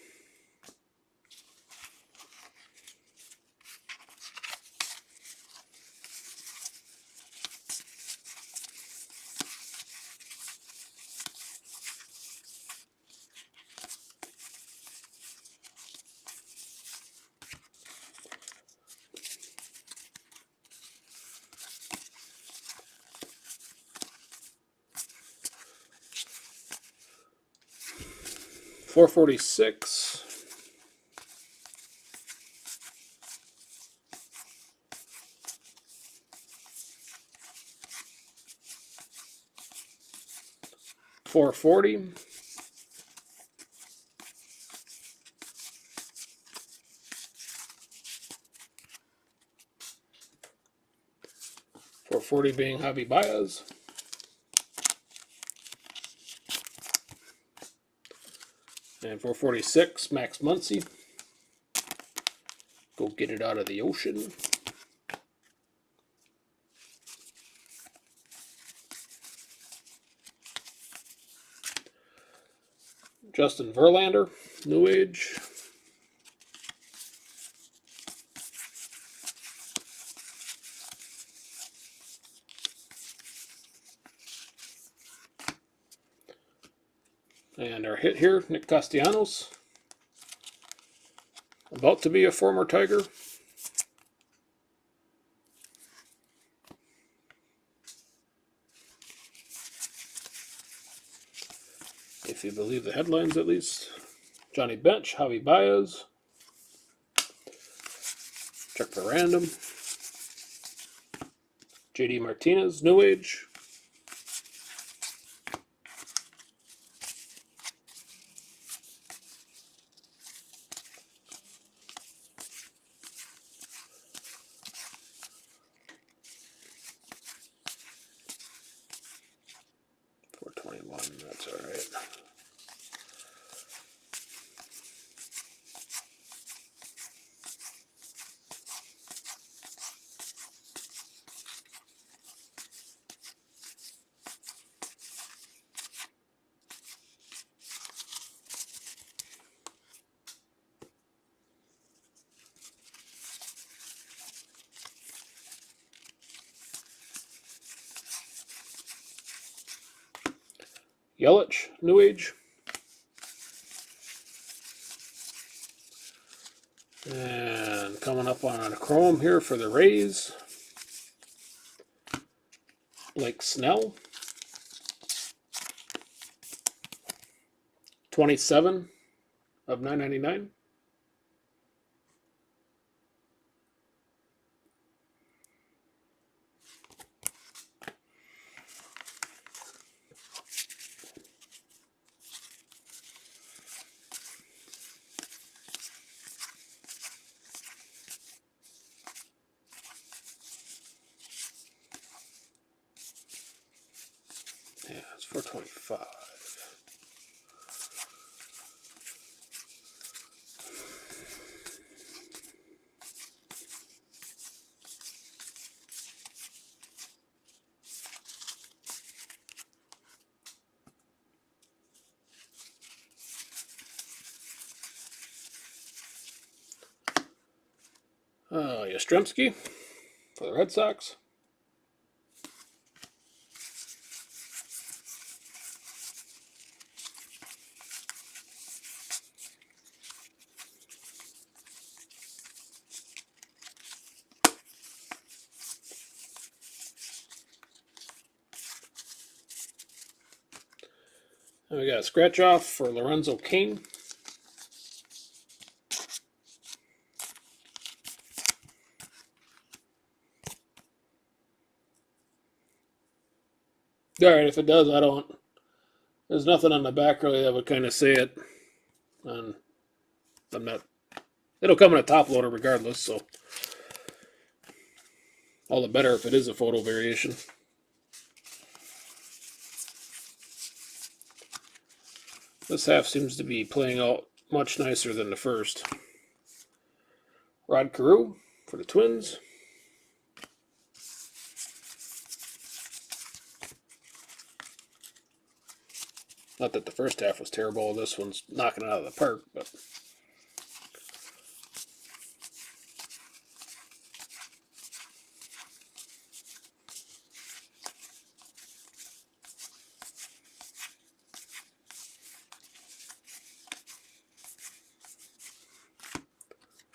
$4.46. $4.40. $4.40 being Javi Baez. And $4.46, Max Muncy. Go get it out of the ocean. Justin Verlander, New Age. And our hit here, Nick Castellanos. About to be a former Tiger. If you believe the headlines, at least. Johnny Bench, Javi Baez. Check for random. JD Martinez, New Age. $4.21, that's all right. Yelich, New Age. And coming up on a chrome here for the Rays. Blake Snell. 27 of 999. Yeah, it's $4.25. Yastrzemski for the Red Sox. And we got a scratch off for Lorenzo Cain. Alright, if it does, I don't. There's nothing on the back really that would kind of say it. And I'm not. It'll come in a top loader regardless, so. All the better if it is a photo variation. This half seems to be playing out much nicer than the first. Rod Carew for the Twins. Not that the first half was terrible. This one's knocking it out of the park, but...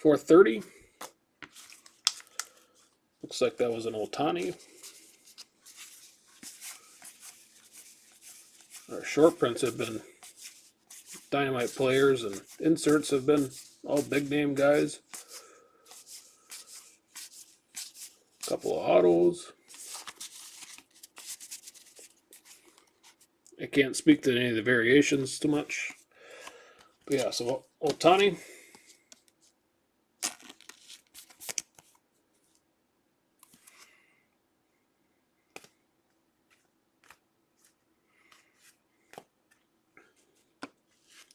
.430. Looks like that was an Ohtani. Our short prints have been dynamite players, and inserts have been all big name guys. A couple of autos. I can't speak to any of the variations too much. But yeah, so Ohtani.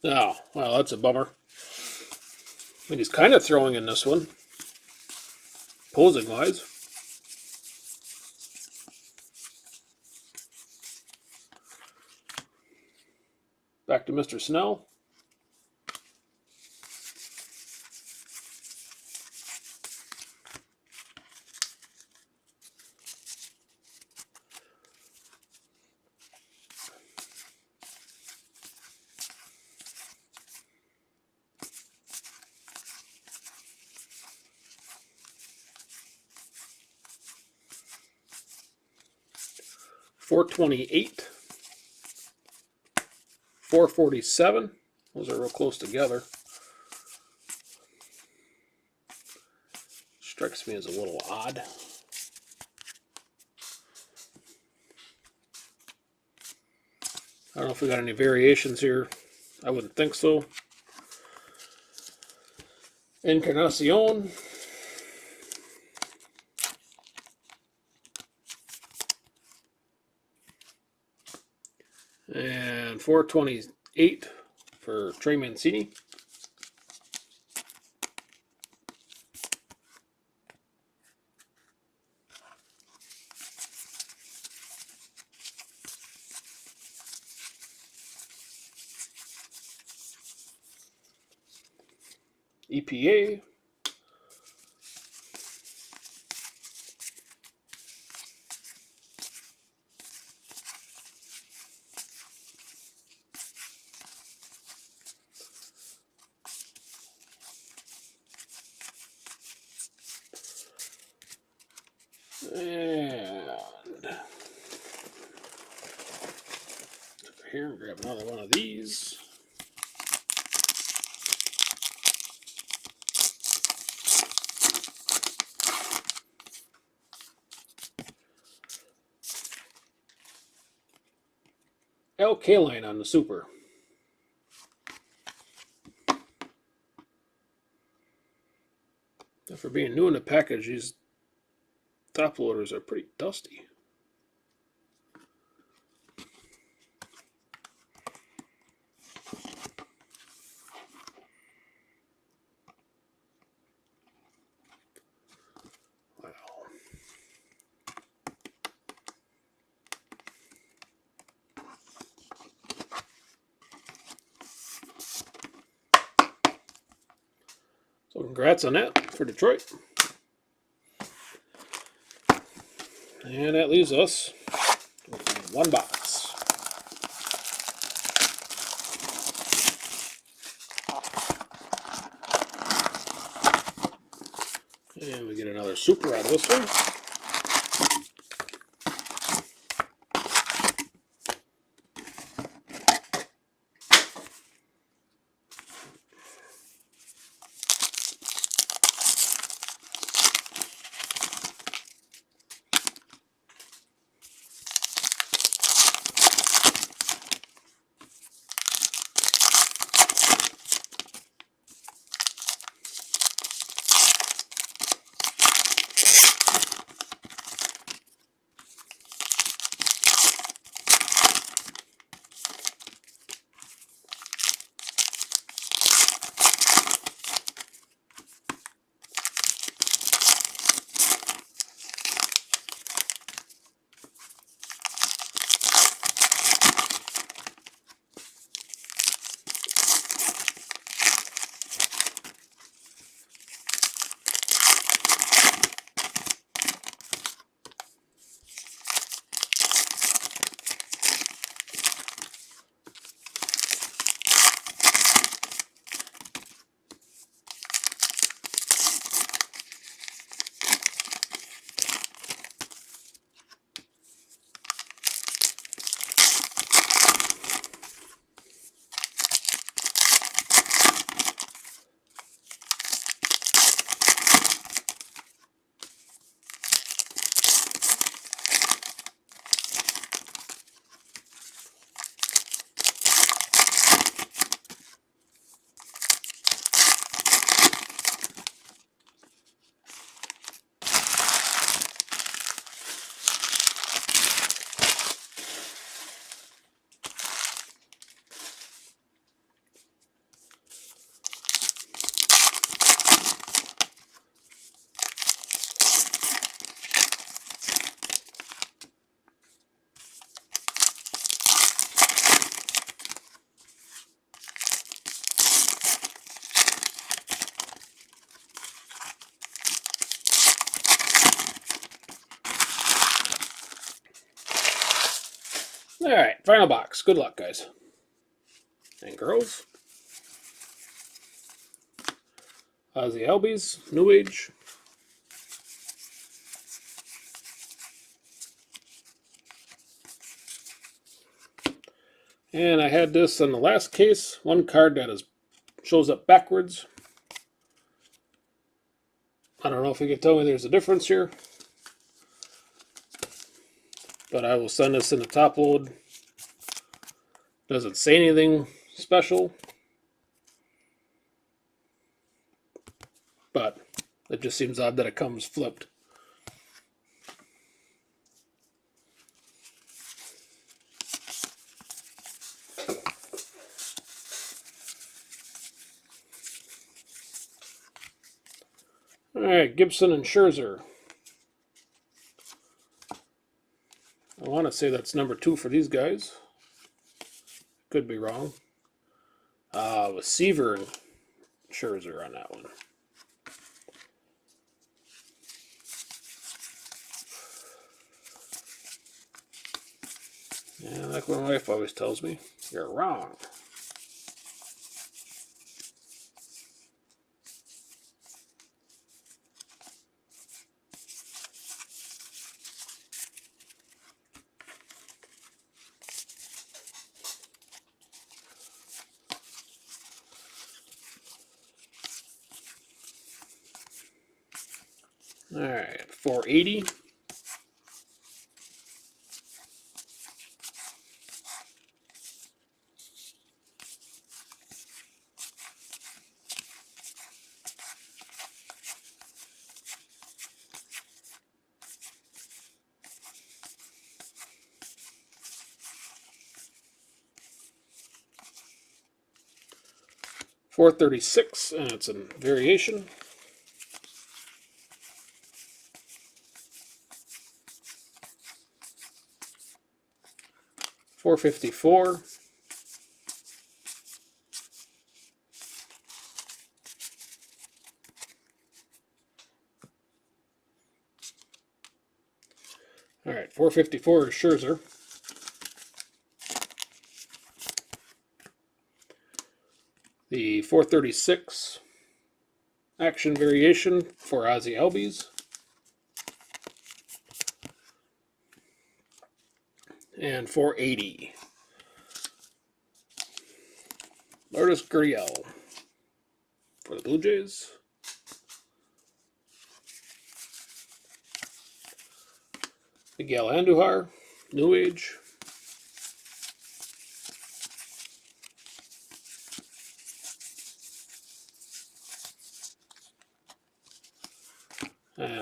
Oh, well, that's a bummer. I mean, he's kind of throwing in this one, posing-wise. Back to Mr. Snell. .428, 447. Those are real close together. Strikes me as a little odd. I don't know if we got any variations here. I wouldn't think so. Encarnacion. And 428 for Trey Mancini. EPA. And over here and grab another one of these. Al Kaline on the Super. And for being new in the package, these top loaders are pretty dusty. Wow. So congrats on that for Detroit. And that leaves us with one box. And we get another Super out of this one. Alright, final box. Good luck, guys. And girls. Ozzie Albies, New Age. And I had this in the last case. One card that shows up backwards. I don't know if you can tell me there's a difference here. But I will send this in the top load. Doesn't say anything special. But it just seems odd that it comes flipped. Alright, Gibson and Scherzer. I want to say that's number 2 for these guys. Could be wrong. With Seaver and Scherzer on that one. Yeah, like my wife always tells me, you're wrong. Alright, 480. $436, and it's a variation. $454. All right, $454 is Scherzer. The $436 action variation for Ozzie Albies. And $480. Lourdes Gurriel for the Blue Jays. Miguel Andujar, New Age.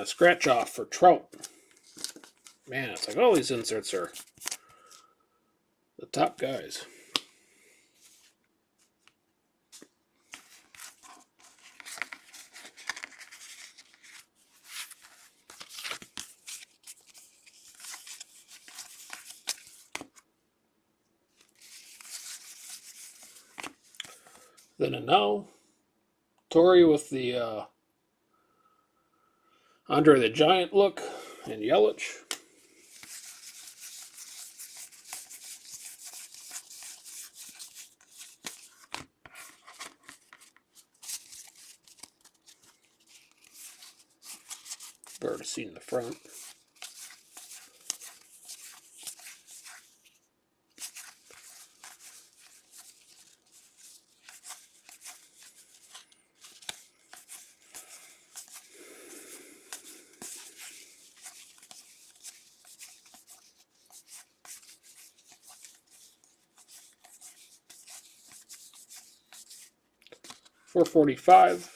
Scratch off for Trout. Man, it's like all these inserts are the top guys. Then and now, Torrey with the Andre the Giant look and Yelich. Bird seat in the front. $445.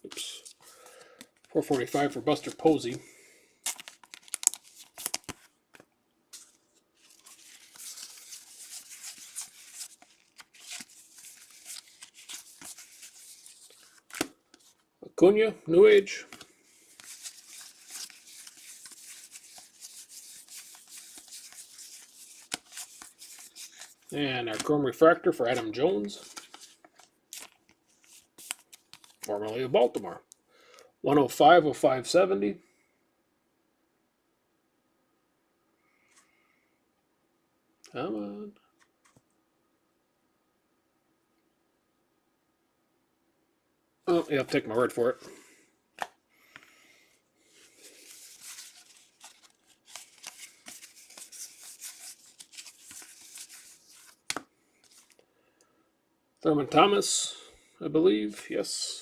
Oops. $445 for Buster Posey. Acuna, New Age. And our Chrome Refractor for Adam Jones. formerly of Baltimore. 105 of 570. Come on. Oh, yeah, take my word for it. Thurman Thomas, I believe. Yes.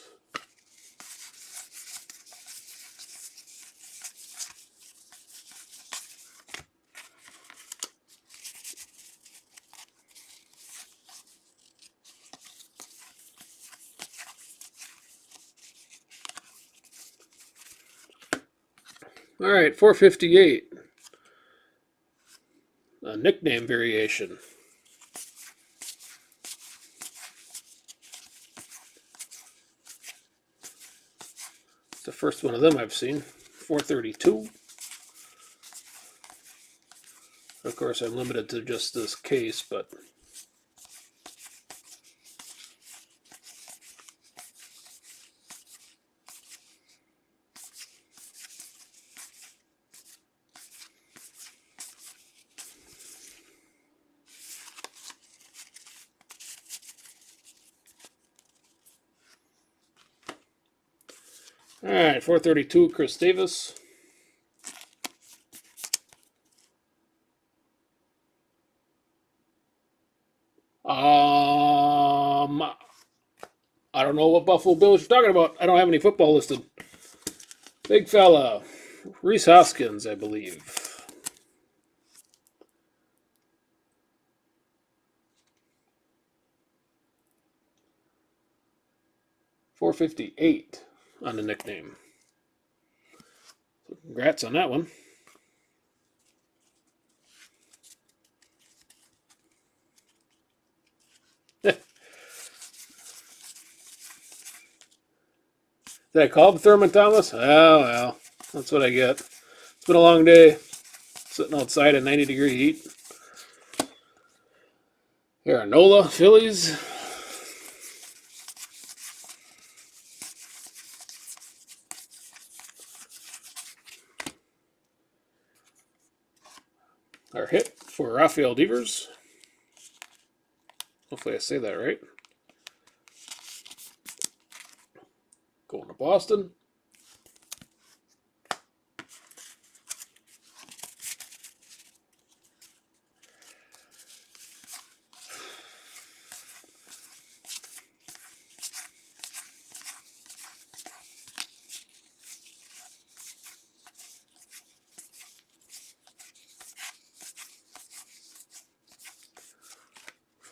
All right, 458. A nickname variation. It's the first one of them I've seen. 432. Of course, I'm limited to just this case, but all right, 432, Chris Davis. I don't know what Buffalo Bills you're talking about. I don't have any football listed. Big fella. Reese Hoskins, I believe. $458 on the nickname. So congrats on that one. Did I call him Thurman Thomas? Oh, well. That's what I get. It's been a long day. Sitting outside in 90-degree heat. Here are Nola, Phillies. Our hit for Rafael Devers. Hopefully I say that right. Going to Boston.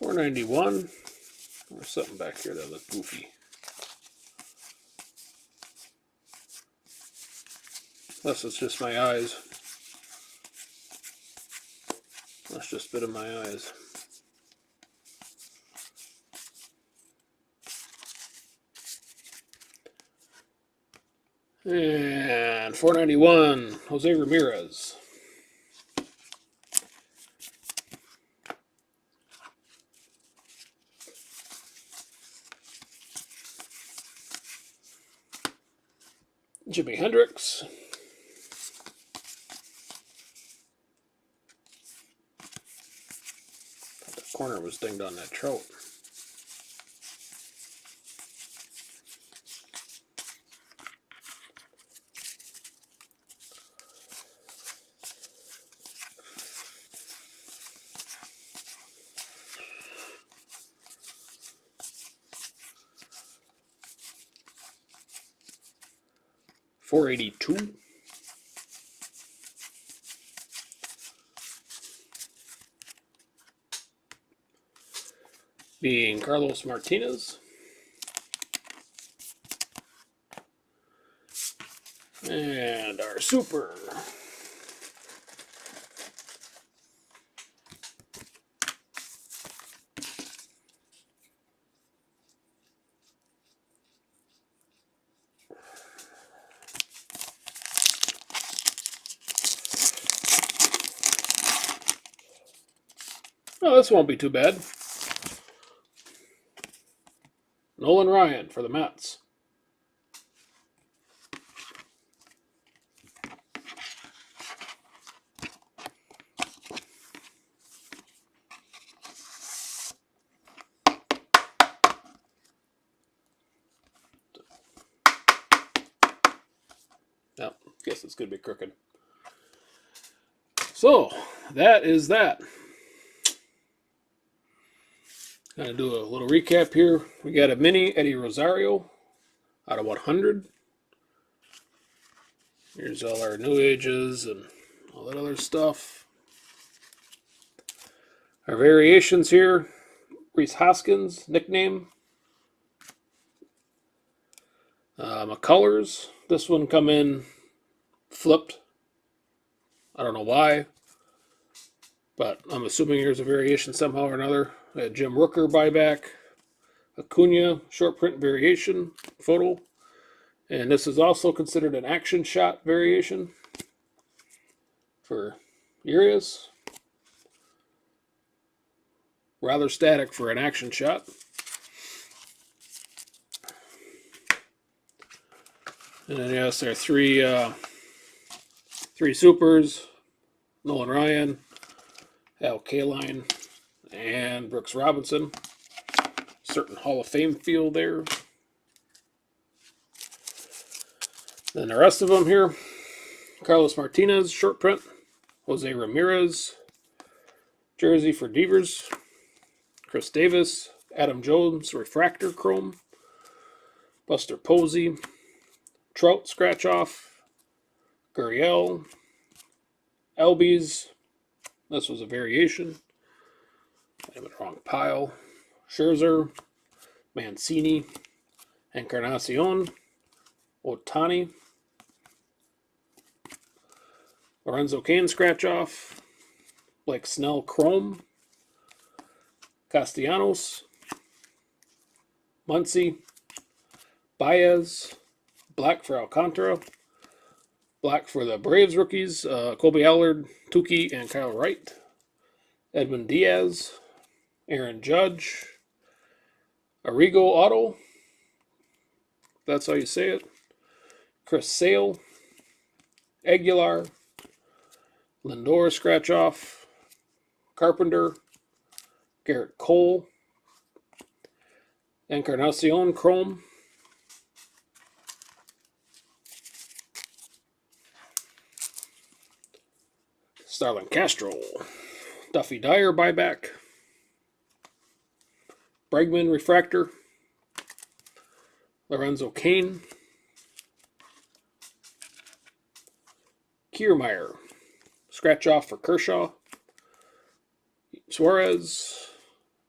$491. There's something back here that looks goofy. Unless it's just my eyes. That's just a bit of my eyes. And $491, Jose Ramirez. Jimi Hendrix. The corner was dinged on that Trout. $482. Being Carlos Martinez. And our super. Oh, this won't be too bad. Nolan Ryan for the Mets. No, guess it's going to be crooked. So, that is that. Gonna do a little recap here. We got a mini Eddie Rosario out of 100. Here's all our new ages and all that other stuff. Our variations here. Rhys Hoskins, nickname. McCullers. This one come in flipped. I don't know why, but I'm assuming there's a variation somehow or another. We had Jim Rooker buyback, Acuna short print variation photo, and this is also considered an action shot variation for Urias. Rather static for an action shot. And then yes, there are three supers: Nolan Ryan, Al Kaline, and Brooks Robinson. Certain Hall of Fame feel there. Then the rest of them here: Carlos Martinez, short print; Jose Ramirez, jersey for Devers; Chris Davis, Adam Jones, refractor chrome; Buster Posey, Trout scratch off; Gurriel, Albies. This was a variation. I'm in the wrong pile. Scherzer, Mancini, Encarnacion, Otani, Lorenzo Cain scratch off, Blake Snell chrome, Castellanos, Muncy, Baez, black for Alcantara, black for the Braves rookies, Kobe Allard, Tukey, and Kyle Wright, Edwin Diaz, Aaron Judge, Arrigo auto, that's how you say it, Chris Sale, Aguilar, Lindor scratch off, Carpenter, Garrett Cole, Encarnacion chrome, Starlin Castro, Duffy Dyer buyback, Bregman refractor, Lorenzo Cain, Kiermaier scratch off for Kershaw, Suarez,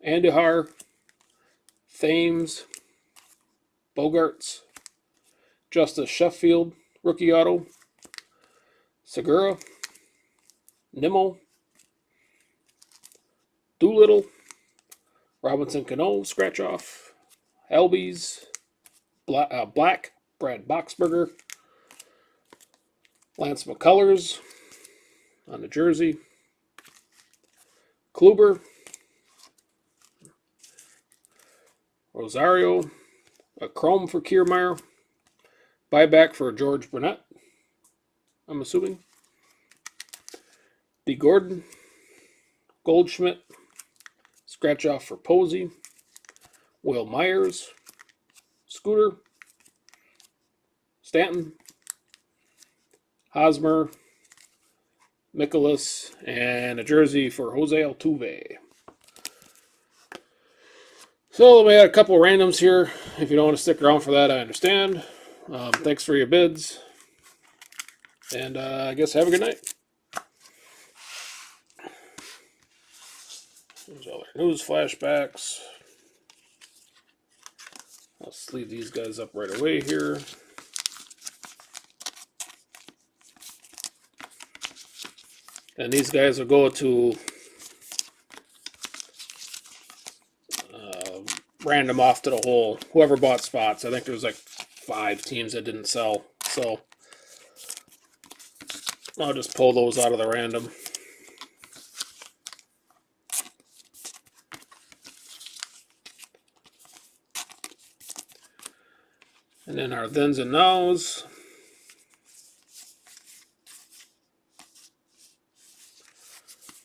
Andujar, Thames, Bogarts, Justice Sheffield rookie auto, Segura, Nimmo, Doolittle, Robinson Cano scratch off, Albies, Black, Brad Boxberger, Lance McCullers on the jersey, Kluber, Rosario, a chrome for Kiermaier, buyback for George Burnett, I'm assuming, D. Gordon, Goldschmidt, scratch off for Posey, Will Myers, Scooter, Stanton, Hosmer, Mikolas, and a jersey for Jose Altuve. So we had a couple of randoms here. If you don't want to stick around for that, I understand. Thanks for your bids. And I guess have a good night. There's all our news flashbacks. I'll sleeve these guys up right away here. And these guys will go to random off to the hole. Whoever bought spots. I think there was like 5 teams that didn't sell. So I'll just pull those out of the random. And then our thens and nows.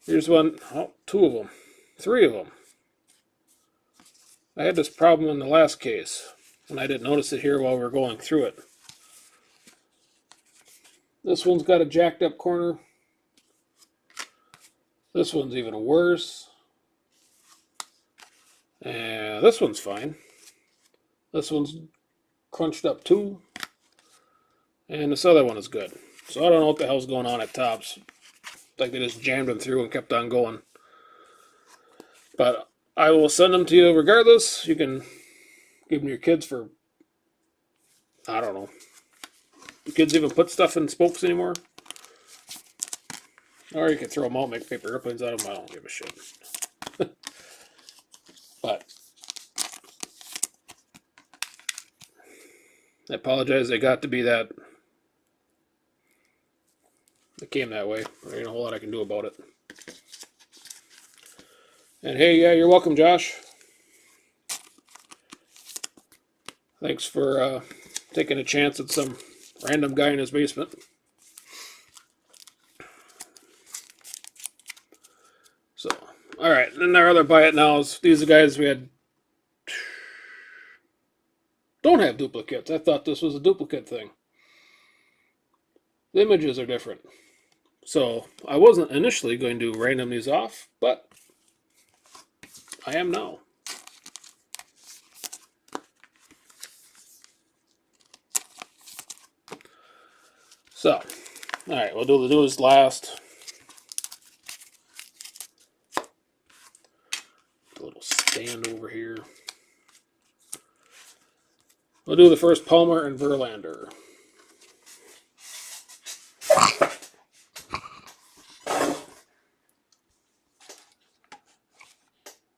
Here's one, oh, 2 of them, 3 of them. I had this problem in the last case, and I didn't notice it here while we were going through it. This one's got a jacked up corner. This one's even worse. And this one's fine. This one's crunched up too. And this other one is good. So I don't know what the hell's going on at Tops. Like they just jammed them through and kept on going. But I will send them to you regardless. You can give them to your kids for, I don't know. Do kids even put stuff in spokes anymore? Or you can throw them out, make paper airplanes out of them. I don't give a shit. But I apologize. They got to be that. It came that way. There ain't a whole lot I can do about it. And hey, yeah, you're welcome, Josh. Thanks for taking a chance at some random guy in his basement. So, all right. And our other buy it nows. These are the guys we had. Don't have duplicates. I thought this was a duplicate thing. The images are different. So, I wasn't initially going to random these off, but I am now. So, all right, we'll do the newest last. A little stand over here. We'll do the first Palmer and Verlander.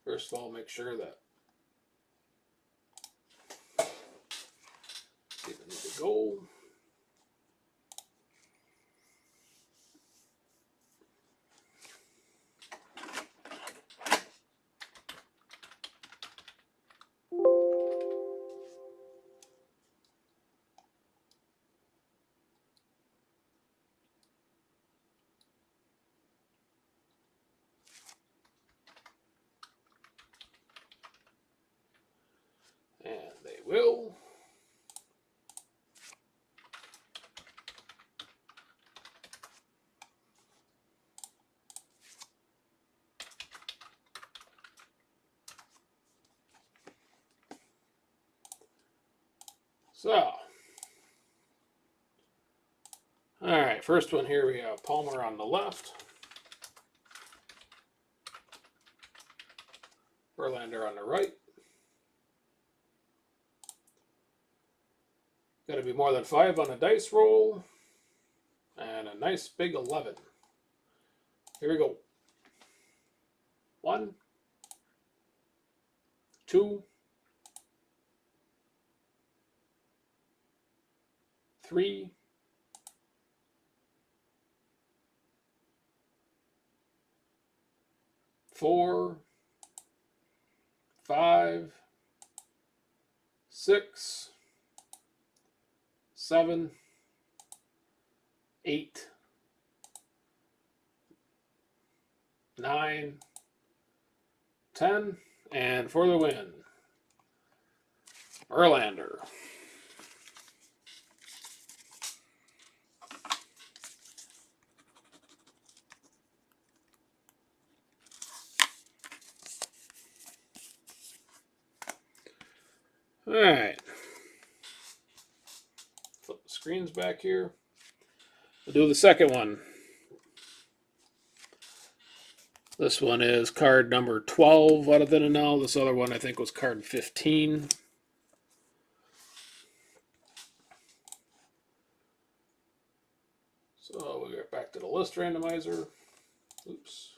First of all, make sure that they need to go. And they will. So, all right, first one here we have Palmer on the left, Verlander on the right. Got to be more than 5 on a dice roll, and a nice big 11. Here we go. 1, 2, 3, 4, 5, 6, 7, 8, 9, 10, and for the win, Verlander. All right. Flip the screens back here. We'll do the second one. This one is card number 12 out of thin now. This other one I think was card 15. So we get back to the list randomizer. Oops.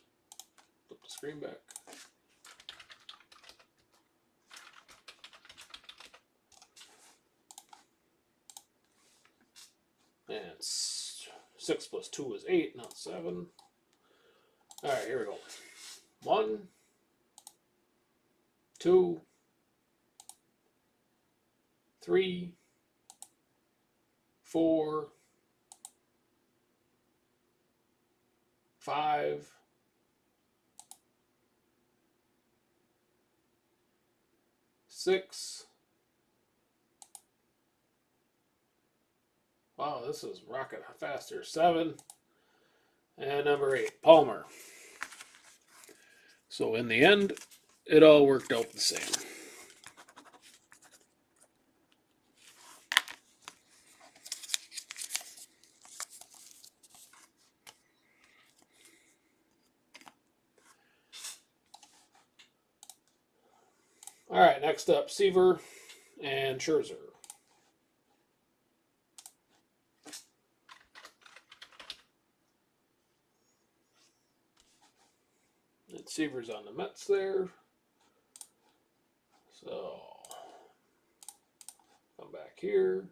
Flip the screen back. And 6 plus 2 is 8, not 7. All right, here we go. 1, 2, 3, 4, 5, 6, 5, Oh, this is rocket faster. 7. And number 8, Palmer. So in the end, it all worked out the same. All right, next up, Seaver and Scherzer. And Seaver's on the Mets there. So, come back here.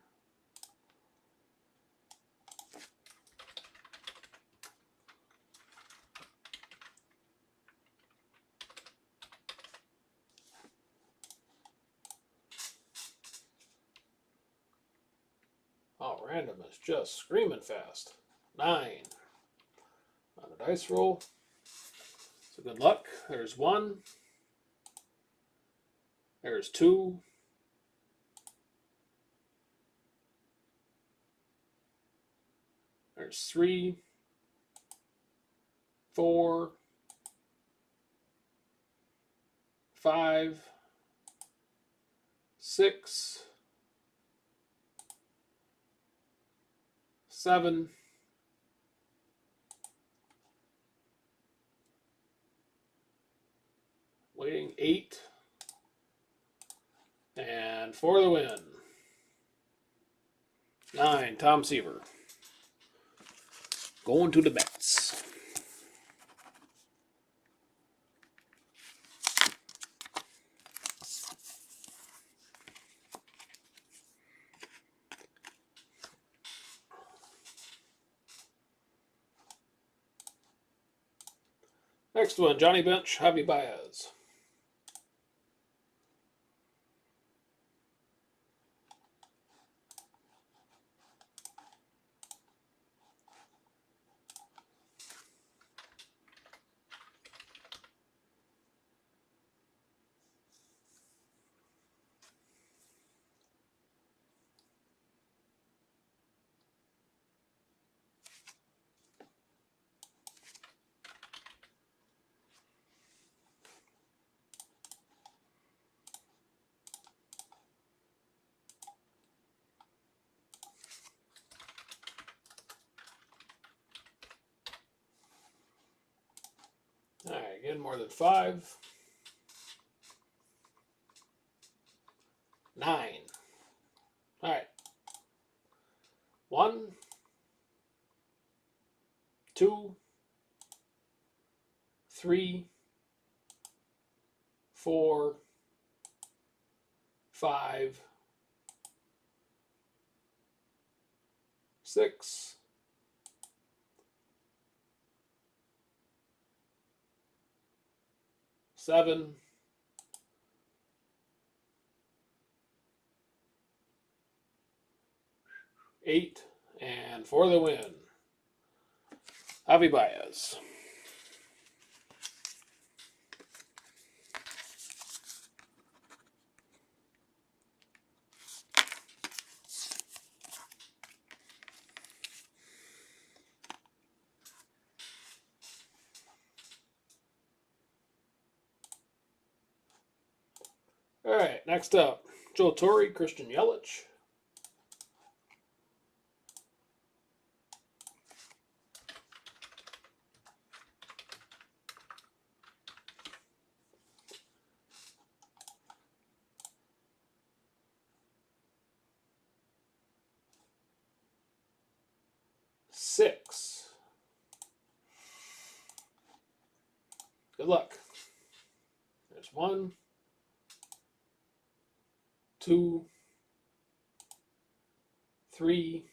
Oh, random is just screaming fast. 9 on a dice roll. So good luck. There's 1. There's 2. There's 3. 4. 5. 6. 7. 8. And for the win. 9, Tom Seaver. Going to the Mets. Next one, Johnny Bench, Javi Baez. All right, again, more than 5. 9. All right. 1, 2, 3, 4, 5, 6, 7, 8, and for the win, Javi Baez. All right, next up, Joe Torre, Christian Yelich. Six. Good luck. There's 1, 2, 3,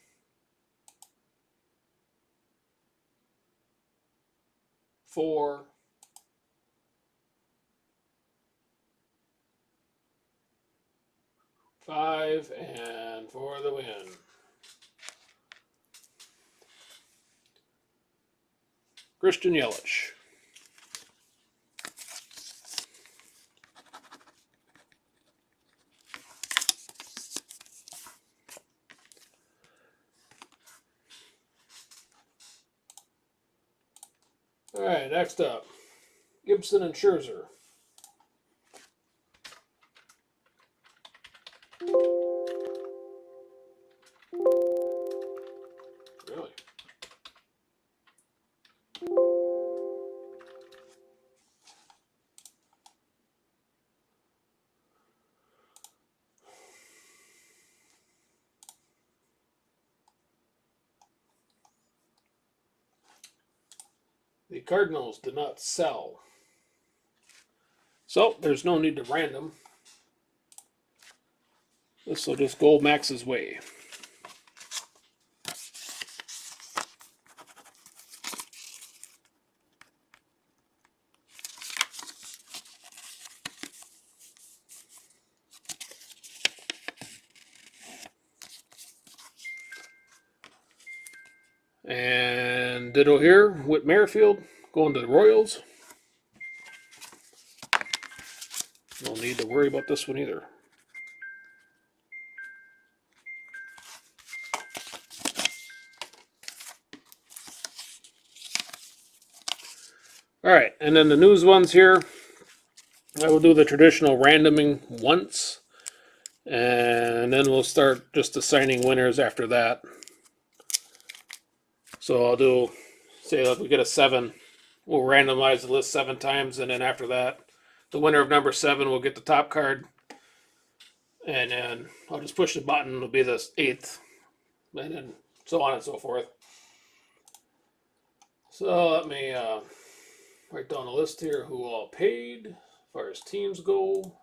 4, 5, and for the win. Christian Yelich. All right, next up, Gibson and Scherzer. Really? The Cardinals did not sell. So there's no need to random. This will just go Max's way. And ditto here, Whit Merrifield going to the Royals. No need to worry about this one either. All right, and then the news ones here. I will do the traditional randoming once, and then we'll start just assigning winners after that. So I'll do, say that we get a 7, we'll randomize the list 7 times, and then after that, the winner of number 7 will get the top card, and then I'll just push the button, it'll be the 8th, and then so on and so forth. So let me write down a list here who all paid as far as teams go.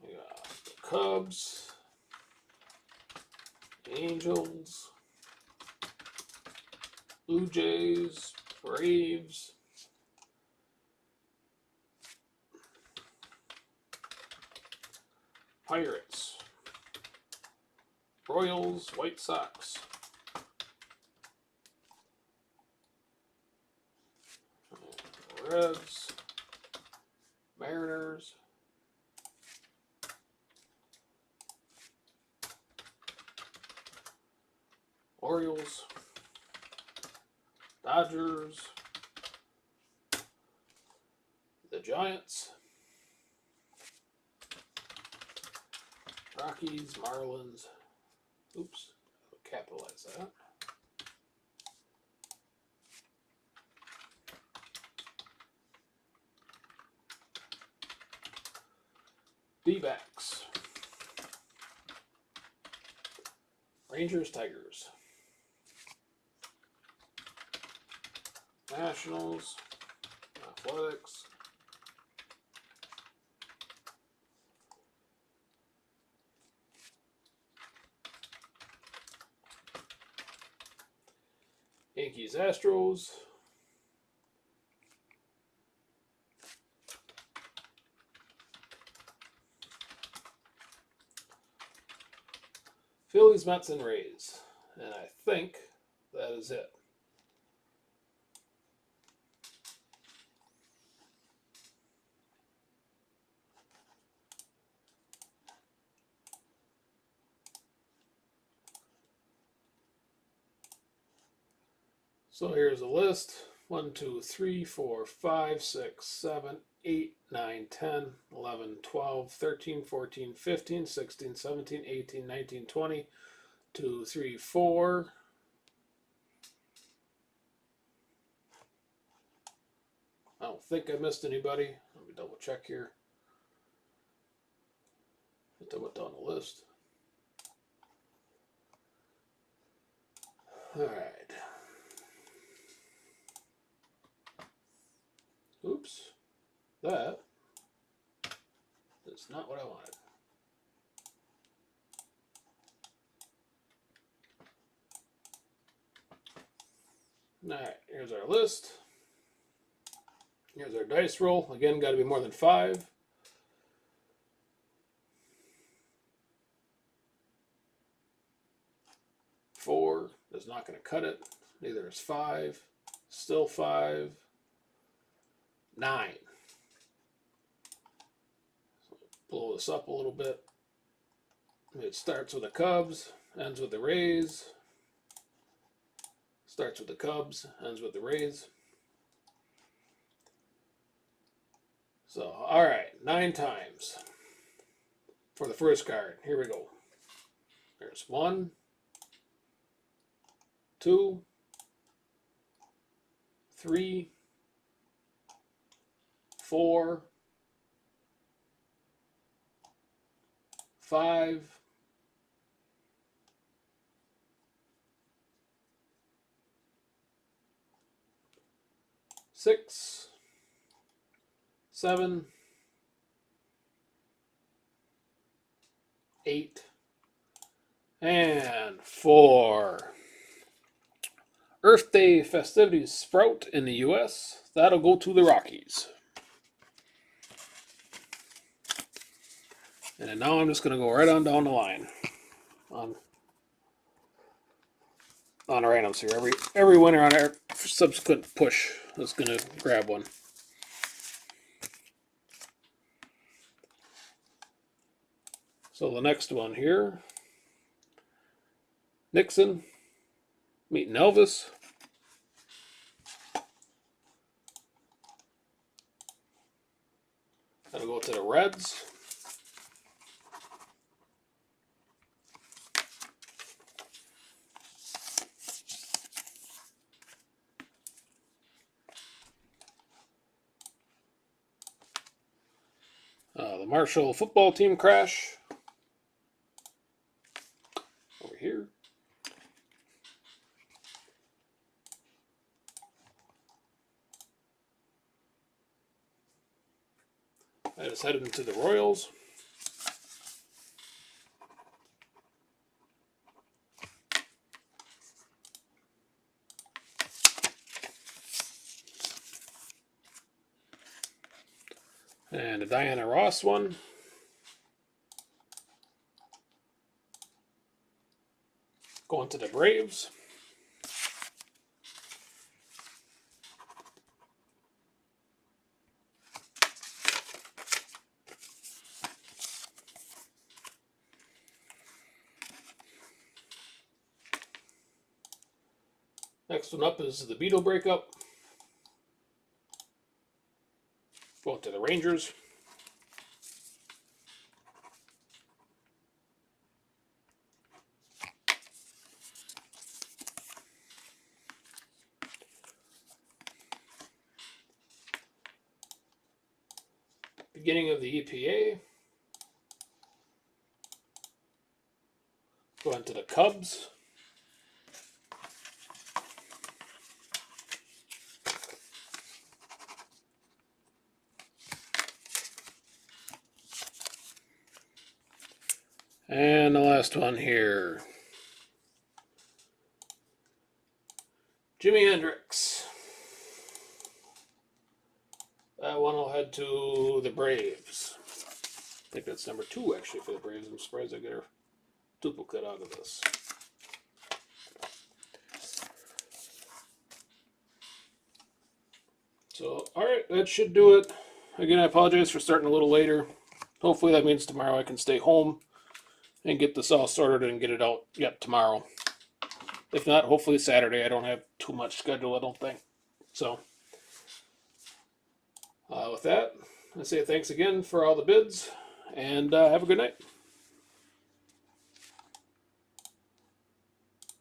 We got the Cubs, Angels, Blue Jays, Braves, Pirates, Royals, White Sox, Reds, Mariners, Orioles, Dodgers, the Giants, Rockies, Marlins, oops, I'll capitalize that. D-backs, Rangers, Tigers, Nationals, Athletics, Yankees, Astros, Phillies, Mets, and Rays. And I think that is it. So here's a list. 1, 2, 3, 4, 5, 6, 7, 8, 9, 10, 11, 12, 13, 14, 15, 16, 17, 18, 19, 20, 2, 3, 4. I don't think I missed anybody. Let me double check here. I went down the list. All right. Oops. That is not what I wanted. All right, here's our list. Here's our dice roll. Again, got to be more than 5. Four is not going to cut it. Neither is 5. Still 5. 9. So blow this up a little bit. It starts with the Cubs, ends with the Rays. Starts with the Cubs, ends with the Rays. So, all right, 9 times for the first card. Here we go. There's 1, 2, 3, 4, 5, 6, 7, 8, and 4. Earth Day festivities sprout in the U.S. That'll go to the Rockies. And then now I'm just going to go right on down the line on randoms here. Every winner on our subsequent push is going to grab one. So the next one here, Nixon meeting Elvis. That'll go to the Reds. The Marshall football team crash. Over here. I just headed into the Royals. And a Diana Ross one. Going to the Braves. Next one up is the Beetle breakup. Going to the Rangers. Beginning of the EPA. Going to the Cubs. And the last one here. Jimi Hendrix. That one will head to the Braves. I think that's number 2 actually for the Braves. I'm surprised I get a duplicate out of this. So, alright, that should do it. Again, I apologize for starting a little later. Hopefully that means tomorrow I can stay home and get this all sorted and get it out yet tomorrow. If not, hopefully Saturday. I don't have too much schedule, I don't think. So, with that, I say thanks again for all the bids, and have a good night.